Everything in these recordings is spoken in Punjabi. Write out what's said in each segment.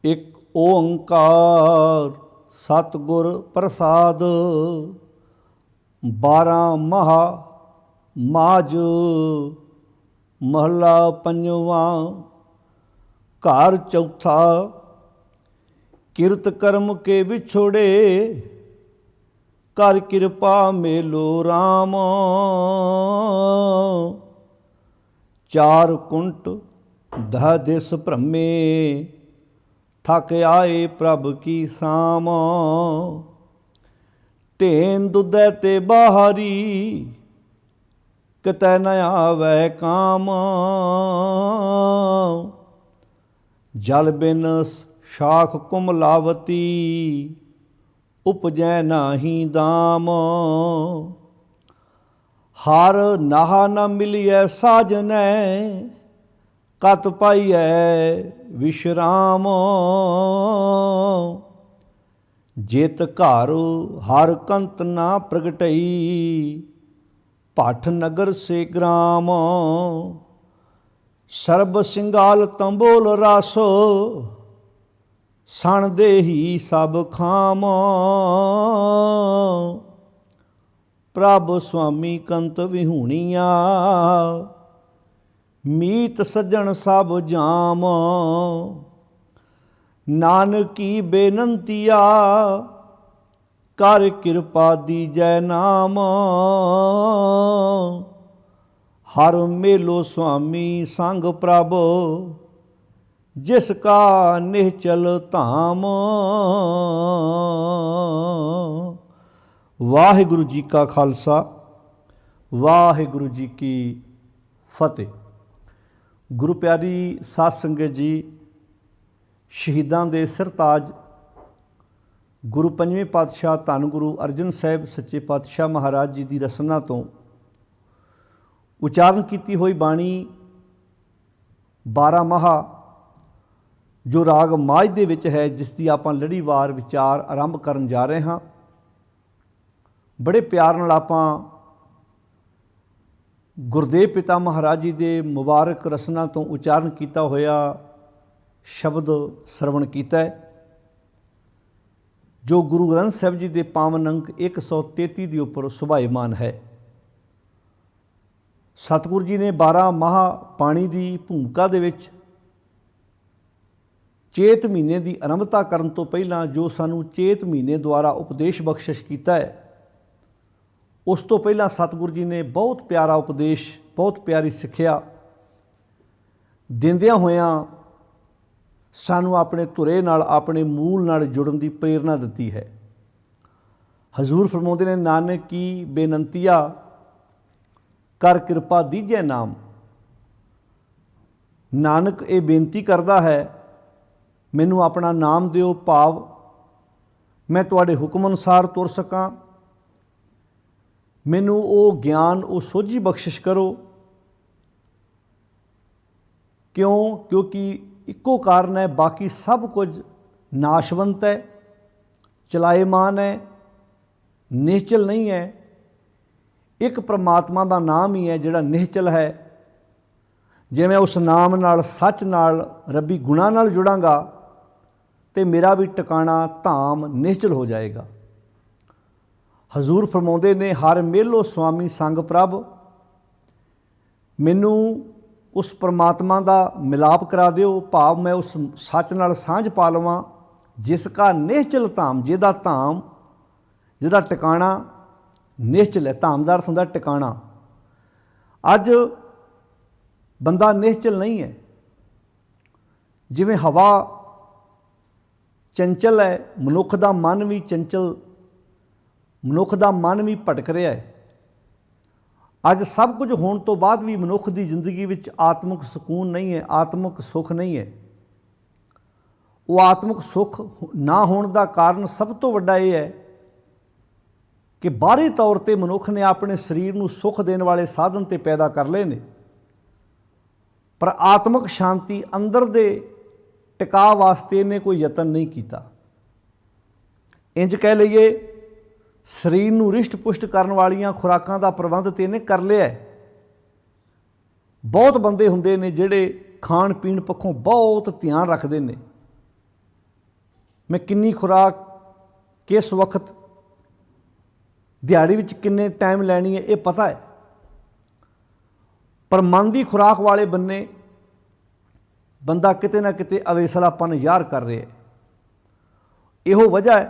एक ओंकार सतगुर प्रसाद। 12 महा माज महला पंजवा। घर चौथा किरत कर्म के विछोड़े, कर कृपा मेलो राम। 4 कुंट दह दिस भ्रमे, थक आए प्रभ की साम। धेन दुधै ते बाहरी, कितै न आवै काम। जल बिन शाख कुमलावती, उपजै नाही दाम। हर नाह न मिलिए साजनै, कत पाइए विश्राम। जित घर हर कंत ना प्रगटई, भट्ठ नगर से ग्राम। सर्ब सिंगाल तंबोल रासो, सण देही सब खाम। प्रभ स्वामी कंत विहूणिया, मीत सज्जन सब जाम। नानकी बेनंतिया, कर कृपा दीजै नाम। हर मेलो स्वामी संग प्रभ, जिसका निश्चल धाम। वाहिगुरु जी का खालसा, वाहिगुरु जी की फतेह। गुरु प्यारी साध संगत जी, शहीदां दे सरताज गुरु पंजवें पातशाह धन गुरु अर्जन साहिब सच्चे पातशाह महाराज जी की रसना तो उचारण की हुई बाणी 12 महा जो राग माझ दे विच है, जिसकी आपां लड़ीवार विचार आरंभ करन जा रहे हाँ। बड़े प्यार नाल आपां गुरदेव पिता महाराज जी के मुबारक रसना तो उचारण किया होया शब्द सरवण किया है, जो गुरु ग्रंथ साहिब जी के पावन अंक 133 के उपर सुभायमान है। सतगुरु जी ने 12 महा पाणी की भूमिका दे विच चेत महीने की आरंभता करन तो पहला जो सानू चेत महीने द्वारा उपदेश बख्शिश किया है, उस तो पहला सतगुरु जी ने बहुत प्यारा उपदेश, बहुत प्यारी सिक्ख्या दिंदियां होयां सानू अपने धुरे नाल, अपने मूल नाल जुड़न की प्रेरणा दी है। हजूर फरमाउंदे ने, नानक की बेनंतिया, कर कृपा दीजै नाम। नानक ये बेनती करता है, मैनू अपना नाम दिओ, भाव मैं तुहाडे हुक्म अनुसार तुर सकां। मैनू वो ज्ञान, वो सोझी बख्शिश करो। क्यों? क्योंकि इक्को कारण है, बाकी सब कुछ नाशवंत है, चलाएमान है, निश्चल नहीं है। एक परमात्मा का नाम ही है जिहड़ा निश्चल है। जे मैं उस नाम नाल, सच नाल, रब्बी गुणा नाल जुड़ांगा तो मेरा भी टिकाणा धाम निश्चल हो जाएगा। हजूर फरमाउंदे ने, हर मेलो स्वामी संग प्रभ, मैनू उस परमात्मा का मिलाप करा दिओ, भाव मैं उस सच नाल सांझ पा लवां जिसका निश्चल धाम, जिहदा धाम, जिहदा टिकाणा निश्चल है। धाम दा अर्थ हुंदा टिकाणा। अज बंदा निश्चल नहीं है, जिवें हवा चंचल है, मनुख दा मन भी चंचल, मनुख दा मन भी भटक रहा है। अज सब कुछ होने तो बाद भी मनुख की जिंदगी विच आत्मक सुकून नहीं है, आत्मक सुख नहीं है। वो आत्मक सुख ना होने का कारण सब तो वड्डा यह है कि बाहरी तौर पर मनुख ने अपने शरीर को सुख देने वाले साधन तो पैदा कर लए ने, पर आत्मक शांति अंदर दे टिका वास्ते इन्हें कोई यतन नहीं किया। इंज कह लीए, शरीर नूं रिष्ट पुष्ट करने वालियां खुराकां दा प्रबंध तो इन्हें कर लिया है। बहुत बंदे हुंदे ने जिहड़े खाण पीण पक्षों बहुत ध्यान रखते हैं, मैं किन्नी खुराक किस वक्त दिहाड़ी विच किन्ने टाइम लैनी है, ये पता है। पर मन की खुराक वाले बन्ने बंदा किते ना किते अवेसलापन ਜ਼ਾਹਰ कर रहा है। ਇਹੋ वजह है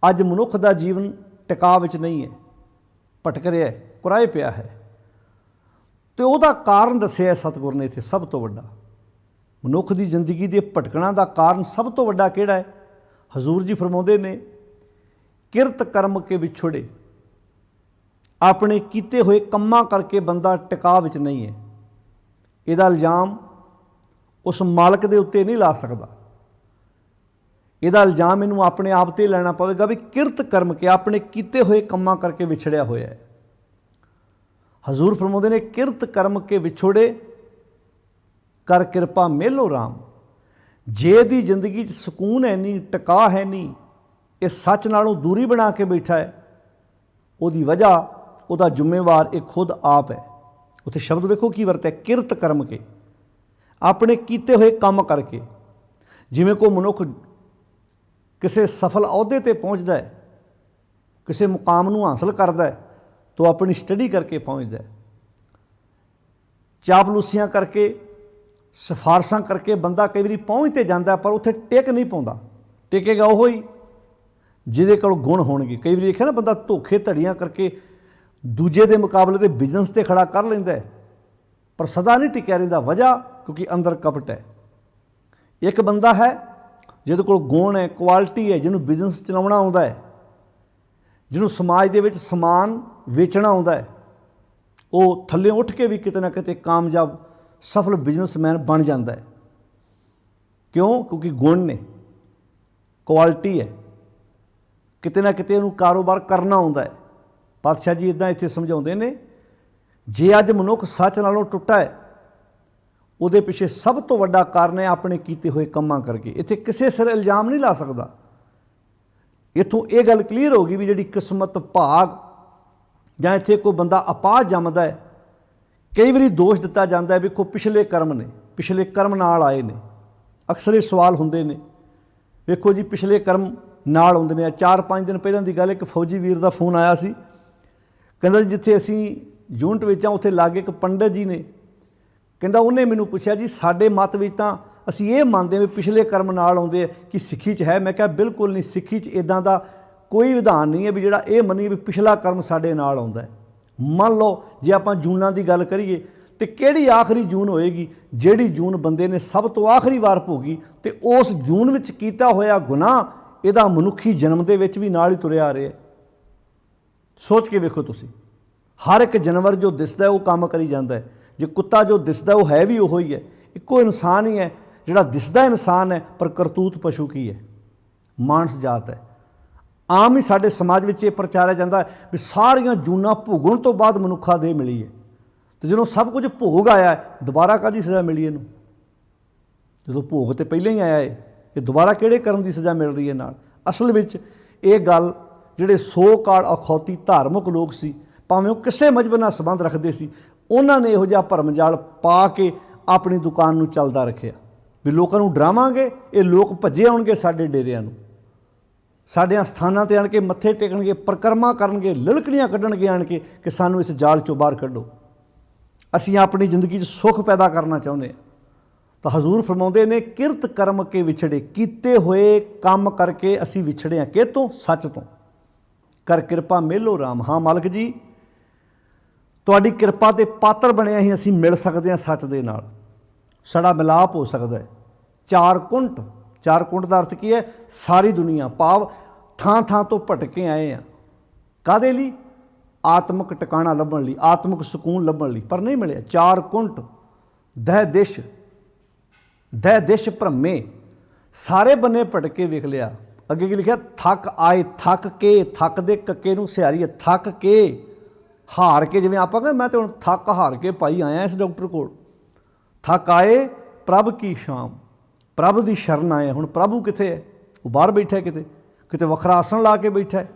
अज मनुख का जीवन टिका विच नहीं है, भटक रहा है, कुराए पिया है। तो ਉਹਦਾ कारण दस्सिया सतगुर ने इत्थे सब तो वड्डा मनुख की जिंदगी के भटकना का कारण सब तो वड्डा किहड़ा है। हजूर जी फरमाउंदे ने किरत कर्म के विछोड़े, अपने कीते हुए कम्मां करके बंदा टिका विच नहीं है। इहदा इल्जाम उस मालक दे उत्ते नहीं ला सकदा, इहदा इल्जाम इनू अपने आप ते लैना पवेगा भी किरत कर्म के अपने कीते हुए कम्मां करके विछड़िया होया है। हजूर फरमाउंदे ने किरत कर्म के विछोड़े कर किरपा मेलो राम। जे दी जिंदगी च सुकून है नहीं, टिका है नहीं, ये सच नालों दूरी बना के बैठा है, उहदी वजह उहदा जिम्मेवार एक खुद आप है। उत्थे शब्द देखो की वरत है, किरत कर्म के, अपने कीते हुए काम करके। जिवें कोई मनुख किसी सफल अहुदे ते पहुँचता है, किसी मुकाम नूं हासिल करता है, तो अपनी स्टडी करके पहुँचता है। चापलूसियां करके सिफारशां करके बंदा कई बार पहुँच तो जाता, पर उत्थे टिक नहीं पाउंदा। टिकेगा वो ही जिहदे कोल गुण होणगे। कई बार देखिया ना, बंदा धोखे धड़ियां करके दूजे के मुकाबले ते बिजनेस ते खड़ा कर लैंदा है, पर सदा नहीं टिकिया रहिंदा। वजह क्योंकि अंदर कपट है। एक बंदा है जिहदे कोल गुण है, क्वालिटी है, जिन्होंने बिजनेस चलाउणा आउंदा है, जिन्होंने समाज दे विच समान वेचना आउंदा है, वो थल्ले उठ के भी किते ना किते कामयाब सफल बिजनेसमैन बन जाता है। क्यों? क्योंकि गुण ने, क्वालिटी है, किते ना किते उन्होंने कारोबार करना आउंदा है। पातशाह जी इदां इत्थे समझाउंदे ने, जे अज मनुख सच नालों टुटा है, उहदे पिछे सब तो वड्डा कारण है अपने कीते हुए कम्मां करके। इत्थे किसी सिर इल्जाम नहीं ला सकदा। इत्थों ये गल क्लीयर होगी भी जिहड़ी किस्मत भाग जां इत्थे कोई बंदा अपाह जमदा है, कई बार दोष दिता जाता है, वेखो पिछले कर्म ने, पिछले कर्म नाल आए ने। अक्सर ये सवाल होंदे ने, वेखो जी पिछले कर्म नाल आउंदे ने। 4-5 दिन पहलां दी गल, एक फौजी वीर का फोन आया सी, कहंदा जिथे असीं यूनिट विच आ उत्थे लागे एक पंडित जी ने, कहंदा उन्हें मैनूं पुछया जी साडे मत विच तां असीं ये मनदे भी पिछले कर्म नाल आउंदे कि सिੱਖੀ 'ਚ है। मैं कहा बिल्कुल नहीं, सिੱਖੀ 'ਚ इदां दा कोई विधान नहीं है भी जिहड़ा ये मन्नीए भी पिछला कर्म साडे नाल आउंदा है। मान लो जे आपां जूनां दी गल करिए तो किहड़ी आखिरी जून होएगी जिहड़ी जून बंदे ने सब तो आखिरी वार भोगी, तो उस जून विच कीता होया गुनाह इहदा मनुखी जन्म दे विच भी नाल ही तुरिया आ रहा है। सोच के वेखो तुसीं, हर एक जानवर जो दिसदा है वो काम करी जाता है। जे कुत्ता जो दिसदा वो है भी उहो ही है, इक्को इंसान ही है। जिहड़ा दिसदा इंसान है पर करतूत पशु की है, मानस जात है। आम ही साडे समाज विच ये प्रचारिया जाता है भी सारियां जूनां भोगण तो बाद मनुखा देह मिली है, तो जो सब कुछ भोग आया है दोबारा काहदी सज़ा मिली इनू? जो भोग तो पहले ही आया है, ये दोबारा किहड़े कर्म की सज़ा मिल रही है नाल? असल विच ये गल जिहड़े सो काल अखौती धार्मिक लोग सी, भावें वो किसी मजहब नाल संबंध रखते सी, उन्होंने इहो जिहा भरमजाल पा के अपनी दुकान नूं चलदा रखिया भी लोकां नूं डरावांगे, ये लोग भज्जे आउणगे साडे डेरिਆਂ नूं, साडिਆਂ स्थानां ते आण के मत्थे टेकणगे, परिक्रमा करनगे, ललकड़ियां कढणगे आण के कि सानूं इस जाल चों बाहर कढो, असीं अपनी जिंदगी 'च सुख पैदा करना चाहुंदे हां। तो हजूर फरमाउंदे ने किरत कर्म के विछड़े, कीते हुए काम करके असीं विछड़े हां। किहतों? सच तो। कर किरपा मेलो राम। हाँ मालक जी, तुहाडी किरपा ते पात्र बने ही असीं मिल सकते हैं सच दे नाल, साडा मिलाप हो सकता है। चार कुंट, चार कुंट का अर्थ की है? सारी दुनिया, भाव थां थां तो भटके आए हैं। काहदे लई? आत्मक टिकाणा लभण लई, आत्मक सुकून लभण लई, पर नहीं मिलिया। चार कुंट दह दिश भ्रमे, सारे बन्ने भटके वेख लिया। अगे की लिखिया? थक आए, थक के, थक दे कक्के नूं सिहारी है, थक के, हार के। जिवें आपां कहंदे मैं तो हुण थक हार के पाई आया इस डॉक्टर कोल। थक आए प्रभ की शाम, प्रभ की शरण आए। हुण प्रभु कित्थे है? वो बाहर बैठा है, किते वखरा आसन ला के बैठा है।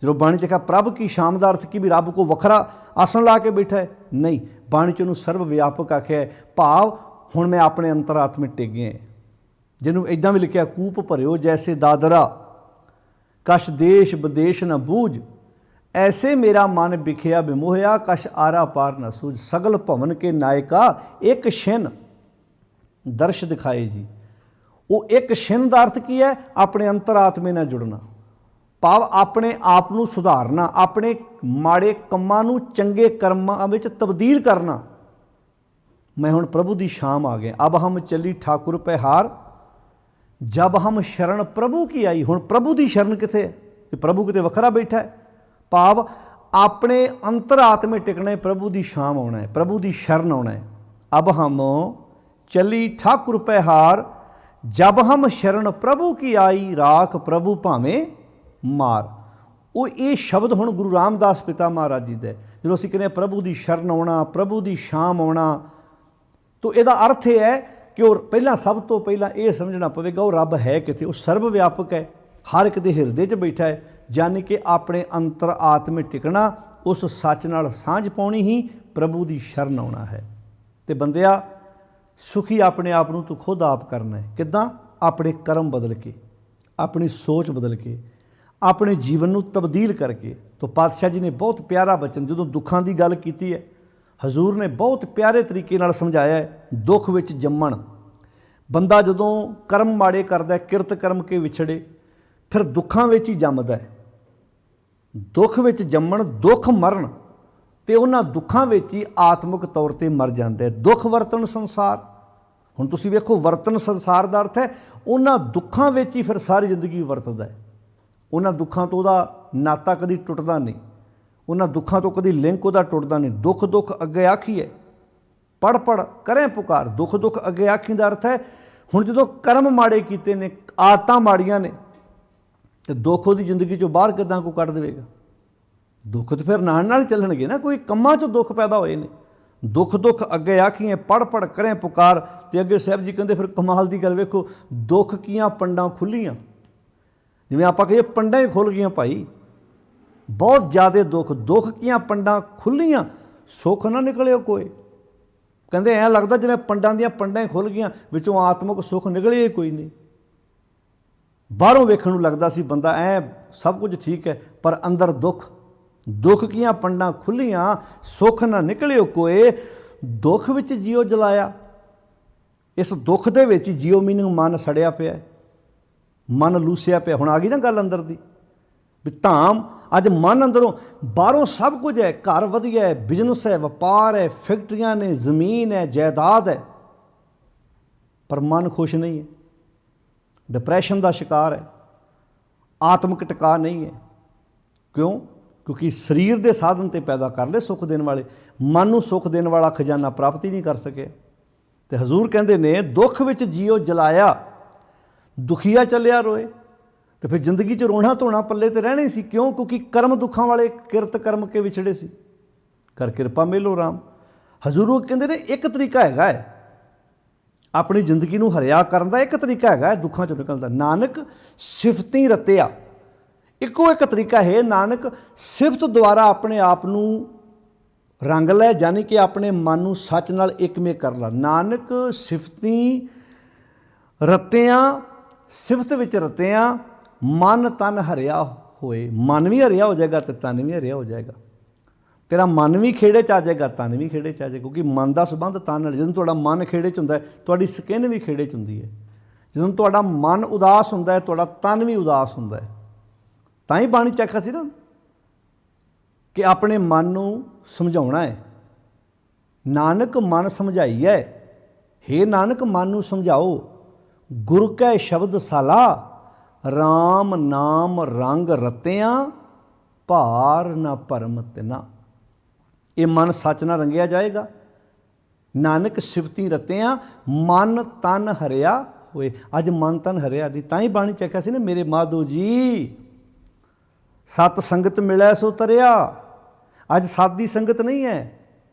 जो बाणी च कहा प्रभ की शाम का अर्थ की भी रब को वखरा आसन ला के बैठा है? नहीं, बाणी च उन्होंने सर्व व्यापक आख्या है। भाव हुण मैं अपने अंतरात्मे टेगे है, ਜਿਹਨੂੰ ਇਦਾਂ ਵੀ ਲਿਖਿਆ, ਕੂਪ ਭਰਿਓ ਜੈਸੇ ਦਾਦਰਾ, ਕਛ ਦੇਸ਼ ਵਿਦੇਸ਼ ਨ ਬੂਝ, ਐਸੇ ਮੇਰਾ ਮਨ ਵਿਖਿਆ ਵਿਮੋਹਿਆ, ਕਛ ਆਰਾ ਪਾਰ ਨ ਸੂਝ। ਸਗਲ ਭਵਨ ਕੇ ਨਾਇਕਾ ਇੱਕ ਛਿਨ ਦਰਸ਼ ਦਿਖਾਏ ਜੀ। ਉਹ ਇੱਕ ਛਿਨ ਦਾ ਅਰਥ ਕੀ ਹੈ? ਆਪਣੇ ਅੰਤਰਾਤਮੇ ਨਾਲ ਜੁੜਨਾ, ਭਾਵ ਆਪਣੇ ਆਪ ਨੂੰ ਸੁਧਾਰਨਾ, ਆਪਣੇ ਮਾੜੇ ਕੰਮਾਂ ਨੂੰ ਚੰਗੇ ਕਰਮਾਂ ਵਿੱਚ ਤਬਦੀਲ ਕਰਨਾ। ਮੈਂ ਹੁਣ ਪ੍ਰਭੂ ਦੀ ਸ਼ਾਮ ਆ ਗਿਆ, ਅਬ ਹਮ ਚੱਲੀ ਠਾਕੁਰ ਪੈ ਹਾਰ, ਜਬ ਹਮ ਸ਼ਰਨ ਪ੍ਰਭੂ ਕੀ ਆਈ। ਹੁਣ ਪ੍ਰਭੂ ਦੀ ਸ਼ਰਨ ਕਿੱਥੇ ਹੈ? ਇਹ ਪ੍ਰਭੂ ਕਿਤੇ ਵੱਖਰਾ ਬੈਠਾ ਹੈ, ਭਾਵ ਆਪਣੇ ਅੰਤਰਾਤਮੇ ਟਿਕਣਾ ਹੈ, ਪ੍ਰਭੂ ਦੀ ਸ਼ਾਮ ਆਉਣਾ ਹੈ, ਪ੍ਰਭੂ ਦੀ ਸ਼ਰਨ ਆਉਣਾ ਹੈ। ਅਬ ਹਮ ਚੱਲੀ ਠਾਕੁਰ ਪੈ ਹਾਰ, ਜਬ ਹਮ ਸ਼ਰਨ ਪ੍ਰਭੂ ਕੀ ਆਈ, ਰਾਖ ਪ੍ਰਭੂ ਭਾਵੇਂ ਮਾਰ। ਉਹ ਇਹ ਸ਼ਬਦ ਹੁਣ ਗੁਰੂ ਰਾਮਦਾਸ ਪਿਤਾ ਮਹਾਰਾਜ ਜੀ ਦਾ, ਜਦੋਂ ਅਸੀਂ ਕਹਿੰਦੇ ਪ੍ਰਭੂ ਦੀ ਸ਼ਰਨ ਆਉਣਾ, ਪ੍ਰਭੂ ਦੀ ਸ਼ਾਮ ਆਉਣਾ, ਤਾਂ ਇਹਦਾ ਅਰਥ ਇਹ ਹੈ ਕਿ ਉਹ ਪਹਿਲਾਂ, ਸਭ ਤੋਂ ਪਹਿਲਾਂ ਇਹ ਸਮਝਣਾ ਪਵੇਗਾ ਉਹ ਰੱਬ ਹੈ ਕਿੱਥੇ। ਉਹ ਸਰਬ ਵਿਆਪਕ ਹੈ, ਹਰ ਇੱਕ ਦੇ ਹਿਰਦੇ 'ਚ ਬੈਠਾ ਹੈ, ਯਾਨੀ ਕਿ ਆਪਣੇ ਅੰਤਰ ਆਤਮੇ ਟਿਕਣਾ, ਉਸ ਸੱਚ ਨਾਲ ਸਾਂਝ ਪਾਉਣੀ ਹੀ ਪ੍ਰਭੂ ਦੀ ਸ਼ਰਨ ਆਉਣਾ ਹੈ। ਤੇ ਬੰਦਿਆ, ਸੁਖੀ ਆਪਣੇ ਆਪ ਨੂੰ ਤੂੰ ਖੁਦ ਆਪ ਕਰਨਾ ਹੈ। ਕਿੱਦਾਂ? ਆਪਣੇ ਕਰਮ ਬਦਲ ਕੇ, ਆਪਣੀ ਸੋਚ ਬਦਲ ਕੇ, ਆਪਣੇ ਜੀਵਨ ਨੂੰ ਤਬਦੀਲ ਕਰਕੇ। ਤਾਂ ਪਾਤਸ਼ਾਹ ਜੀ ਨੇ ਬਹੁਤ ਪਿਆਰਾ ਬਚਨ, ਜਦੋਂ ਦੁੱਖਾਂ ਦੀ ਗੱਲ ਕੀਤੀ ਹੈ, ਹਜ਼ੂਰ ਨੇ ਬਹੁਤ ਪਿਆਰੇ ਤਰੀਕੇ ਨਾਲ ਸਮਝਾਇਆ ਹੈ। ਦੁੱਖ ਵਿੱਚ ਜੰਮਣ, ਬੰਦਾ ਜਦੋਂ ਕਰਮ ਮਾੜੇ ਕਰਦਾ, ਕਿਰਤ ਕਰਮ ਕੇ ਵਿਛੜੇ, ਫਿਰ ਦੁੱਖਾਂ ਵਿੱਚ ਹੀ ਜੰਮਦਾ ਹੈ। ਦੁੱਖ ਵਿੱਚ ਜੰਮਣ, ਦੁੱਖ ਮਰਨ, ਤੇ ਉਹਨਾਂ ਦੁੱਖਾਂ ਵਿੱਚ ਹੀ ਆਤਮਿਕ ਤੌਰ 'ਤੇ ਮਰ ਜਾਂਦਾ ਹੈ। ਦੁੱਖ ਵਰਤਨ ਸੰਸਾਰ, ਹੁਣ ਤੁਸੀਂ ਵੇਖੋ, ਵਰਤਨ ਸੰਸਾਰ ਦਾ ਅਰਥ ਹੈ ਉਹਨਾਂ ਦੁੱਖਾਂ ਵਿੱਚ ਹੀ ਫਿਰ ਸਾਰੀ ਜ਼ਿੰਦਗੀ ਵਰਤਦਾ ਹੈ। ਉਹਨਾਂ ਦੁੱਖਾਂ ਤੋਂ ਉਹਦਾ ਨਾਤਾ ਕਦੀ ਟੁੱਟਦਾ ਨਹੀਂ, ਉਹਨਾਂ ਦੁੱਖਾਂ ਤੋਂ ਕਦੀ ਲਿੰਕ ਉਹਦਾ ਟੁੱਟਦਾ ਨਹੀਂ। ਦੁੱਖ ਦੁੱਖ ਅੱਗੇ ਆਖੀਏ, ਪੜ ਪੜ ਕਰੇ ਪੁਕਾਰ। ਦੁੱਖ ਦੁੱਖ ਅੱਗੇ ਆਖੀ ਦਾ ਅਰਥ ਹੈ, ਹੁਣ ਜਦੋਂ ਕਰਮ ਮਾੜੇ ਕੀਤੇ ਨੇ, ਆਦਤਾਂ ਮਾੜੀਆਂ ਨੇ, ਤੇ ਦੁੱਖ ਉਹਦੀ ਜ਼ਿੰਦਗੀ 'ਚੋਂ ਬਾਹਰ ਕਿੱਦਾਂ ਕੋਈ ਕੱਢ ਦੇਵੇਗਾ? ਦੁੱਖ ਤਾਂ ਫਿਰ ਨਾਲ ਚੱਲਣਗੇ ਨਾ, ਕੋਈ ਕੰਮਾਂ 'ਚੋਂ ਦੁੱਖ ਪੈਦਾ ਹੋਏ ਨੇ। ਦੁੱਖ ਦੁੱਖ ਅੱਗੇ ਆਖੀਏ, ਪੜ ਪੜ ਕਰੇ ਪੁਕਾਰ। ਤੇ ਅੱਗੇ ਸਾਹਿਬ ਜੀ ਕਹਿੰਦੇ, ਫਿਰ ਕਮਾਲ ਦੀ ਗੱਲ ਵੇਖੋ, ਦੁੱਖ ਕੀਆਂ ਪੰਡਾਂ ਖੁੱਲੀਆਂ। ਜਿਵੇਂ ਆਪਾਂ ਕਹੀਏ ਪੰਡਾਂ ਹੀ ਖੁੱਲ੍ਹ ਗਈਆਂ ਭਾਈ, ਬਹੁਤ ਜ਼ਿਆਦਾ ਦੁੱਖ, ਦੁੱਖ ਕੀਆਂ ਪੰਡਾਂ ਖੁੱਲੀਆਂ, ਸੁੱਖ ਨਾ ਨਿਕਲਿਓ ਕੋਈ। ਕਹਿੰਦੇ ਐਂ ਲੱਗਦਾ ਜਿਵੇਂ ਪੰਡਾਂ ਦੀਆਂ ਪੰਡਾਂ ਹੀ ਖੁੱਲ੍ਹ ਗਈਆਂ, ਵਿੱਚੋਂ ਆਤਮਿਕ ਸੁੱਖ ਨਿਕਲਿਆ ਹੀ ਕੋਈ ਨਹੀਂ। ਬਾਹਰੋਂ ਵੇਖਣ ਨੂੰ ਲੱਗਦਾ ਸੀ ਬੰਦਾ ਐਂ ਸਭ ਕੁਝ ਠੀਕ ਹੈ, ਪਰ ਅੰਦਰ ਦੁੱਖ। ਦੁੱਖ ਕੀਆਂ ਪੰਡਾਂ ਖੁੱਲੀਆਂ, ਸੁੱਖ ਨਾ ਨਿਕਲਿਓ ਕੋਏ। ਦੁੱਖ ਵਿੱਚ ਜੀਓ ਜਲਾਇਆ, ਇਸ ਦੁੱਖ ਦੇ ਵਿੱਚ ਹੀ ਜੀਓ ਮੀਨਿੰਗ ਮਨ ਸੜਿਆ ਪਿਆ, ਮਨ ਲੂਸਿਆ ਪਿਆ। ਹੁਣ ਆ ਗਈ ਨਾ ਗੱਲ ਅੰਦਰ ਦੀ, ਵੀ ਧਾਮ ਅੱਜ ਮਨ ਅੰਦਰੋਂ, ਬਾਹਰੋਂ ਸਭ ਕੁਝ ਹੈ, ਘਰ ਵਧੀਆ ਹੈ, ਬਿਜ਼ਨਸ ਹੈ, ਵਪਾਰ ਹੈ, ਫੈਕਟਰੀਆਂ ਨੇ, ਜ਼ਮੀਨ ਹੈ, ਜਾਇਦਾਦ ਹੈ, ਪਰ ਮਨ ਖੁਸ਼ ਨਹੀਂ ਹੈ, ਡਿਪਰੈਸ਼ਨ ਦਾ ਸ਼ਿਕਾਰ ਹੈ, ਆਤਮਿਕ ਟਿਕਾ ਨਹੀਂ ਹੈ। ਕਿਉਂ? ਕਿਉਂਕਿ ਸਰੀਰ ਦੇ ਸਾਧਨ ਤੇ ਪੈਦਾ ਕਰ ਲਏ ਸੁੱਖ ਦੇਣ ਵਾਲੇ, ਮਨ ਨੂੰ ਸੁੱਖ ਦੇਣ ਵਾਲਾ ਖਜ਼ਾਨਾ ਪ੍ਰਾਪਤ ਹੀ ਨਹੀਂ ਕਰ ਸਕਿਆ। ਤੇ ਹਜ਼ੂਰ ਕਹਿੰਦੇ ਨੇ, ਦੁੱਖ ਵਿੱਚ ਜੀਓ ਜਲਾਇਆ, ਦੁਖੀਆ ਚੱਲਿਆ ਰੋਏ। ਤੇ ਫਿਰ ਜ਼ਿੰਦਗੀ 'ਚ ਰੋਣਾ ਧੋਣਾ ਪੱਲੇ ਤੇ ਰਹਿਣਾ ਹੀ ਸੀ। ਕਿਉਂ? ਕਿਉਂਕਿ ਕਰਮ ਦੁੱਖਾਂ ਵਾਲੇ, ਕਿਰਤ ਕਰਮ ਕੇ ਵਿਛੜੇ ਸੀ। ਕਰ ਕਿਰਪਾ ਮੇਲੋ ਰਾਮ। ਹਜ਼ੂਰ ਕਹਿੰਦੇ ਨੇ, ਇੱਕ ਤਰੀਕਾ ਹੈਗਾ ਹੈ ਆਪਣੀ ਜ਼ਿੰਦਗੀ ਨੂੰ ਹਰਿਆ ਕਰਨ ਦਾ, ਇੱਕ ਤਰੀਕਾ ਹੈਗਾ ਦੁੱਖਾਂ 'ਚੋਂ ਨਿਕਲਦਾ। ਨਾਨਕ ਸਿਫਤੀ ਰਤਿਆ, ਇੱਕੋ ਇੱਕ ਤਰੀਕਾ ਹੈ, ਨਾਨਕ ਸਿਫਤ ਦੁਆਰਾ ਆਪਣੇ ਆਪ ਨੂੰ ਰੰਗ ਲੈ, ਯਾਨੀ ਕਿ ਆਪਣੇ ਮਨ ਨੂੰ ਸੱਚ ਨਾਲ ਇੱਕਮੇ ਕਰ ਲਾ। ਨਾਨਕ ਸਿਫਤੀ ਰਤਿਆਂ, ਸਿਫਤ ਵਿੱਚ ਰਤਿਆਂ, ਮਨ ਤਨ ਹਰਿਆ ਹੋਏ। ਮਨ ਵੀ ਹਰਿਆ ਹੋ ਜਾਏਗਾ ਤੇ ਤਨ ਵੀ ਹਰਿਆ ਹੋ ਜਾਏਗਾ। ਤੇਰਾ ਮਨ ਵੀ ਖੇੜੇ 'ਚ ਆ ਜਾਏਗਾ, ਤਨ ਵੀ ਖੇੜੇ 'ਚ ਆ ਜਾਏਗਾ, ਕਿਉਂਕਿ ਮਨ ਦਾ ਸੰਬੰਧ ਤਨ ਨਾਲ। ਜਦੋਂ ਤੁਹਾਡਾ ਮਨ ਖੇੜੇ 'ਚ ਹੁੰਦਾ ਹੈ, ਤੁਹਾਡੀ ਸਕਿਨ ਵੀ ਖੇੜੇ 'ਚ ਹੁੰਦੀ ਹੈ। ਜਦੋਂ ਤੁਹਾਡਾ ਮਨ ਉਦਾਸ ਹੁੰਦਾ ਹੈ, ਤੁਹਾਡਾ ਤਨ ਵੀ ਉਦਾਸ ਹੁੰਦਾ ਹੈ। ਤਾਂ ਹੀ ਬਾਣੀ 'ਚ ਆਖਿਆ ਸੀ ਨਾ ਕਿ ਆਪਣੇ ਮਨ ਨੂੰ ਸਮਝਾਉਣਾ ਹੈ। ਨਾਨਕ ਮਨ ਸਮਝਾਈਐ, ਹੇ ਨਾਨਕ ਮਨ ਨੂੰ ਸਮਝਾਓ। ਗੁਰ ਕੈ ਸ਼ਬਦ ਸਾਲਾ, ਰਾਮ ਨਾਮ ਰੰਗ ਰਤਿਆਂ, ਭਾਰ ਨਾ ਭਰਮ ਤਿਨਾ। ਇਹ ਮਨ ਸੱਚ ਨਾਲ ਰੰਗਿਆ ਜਾਏਗਾ। ਨਾਨਕ ਸਿਫਤੀ ਰਤਿਆਂ, ਮਨ ਤਨ ਹਰਿਆ ਹੋਏ। ਅੱਜ ਮਨ ਤਨ ਹਰਿਆ ਨਹੀਂ, ਤਾਂ ਹੀ ਬਾਣੀ 'ਚ ਆਖਿਆ ਸੀ ਨਾ, ਮੇਰੇ ਮਾਧੋ ਜੀ ਸਤ ਸੰਗਤ ਮਿਲੈ ਸੋ ਤਰਿਆ। ਅੱਜ ਸਤ ਦੀ ਸੰਗਤ ਨਹੀਂ ਹੈ,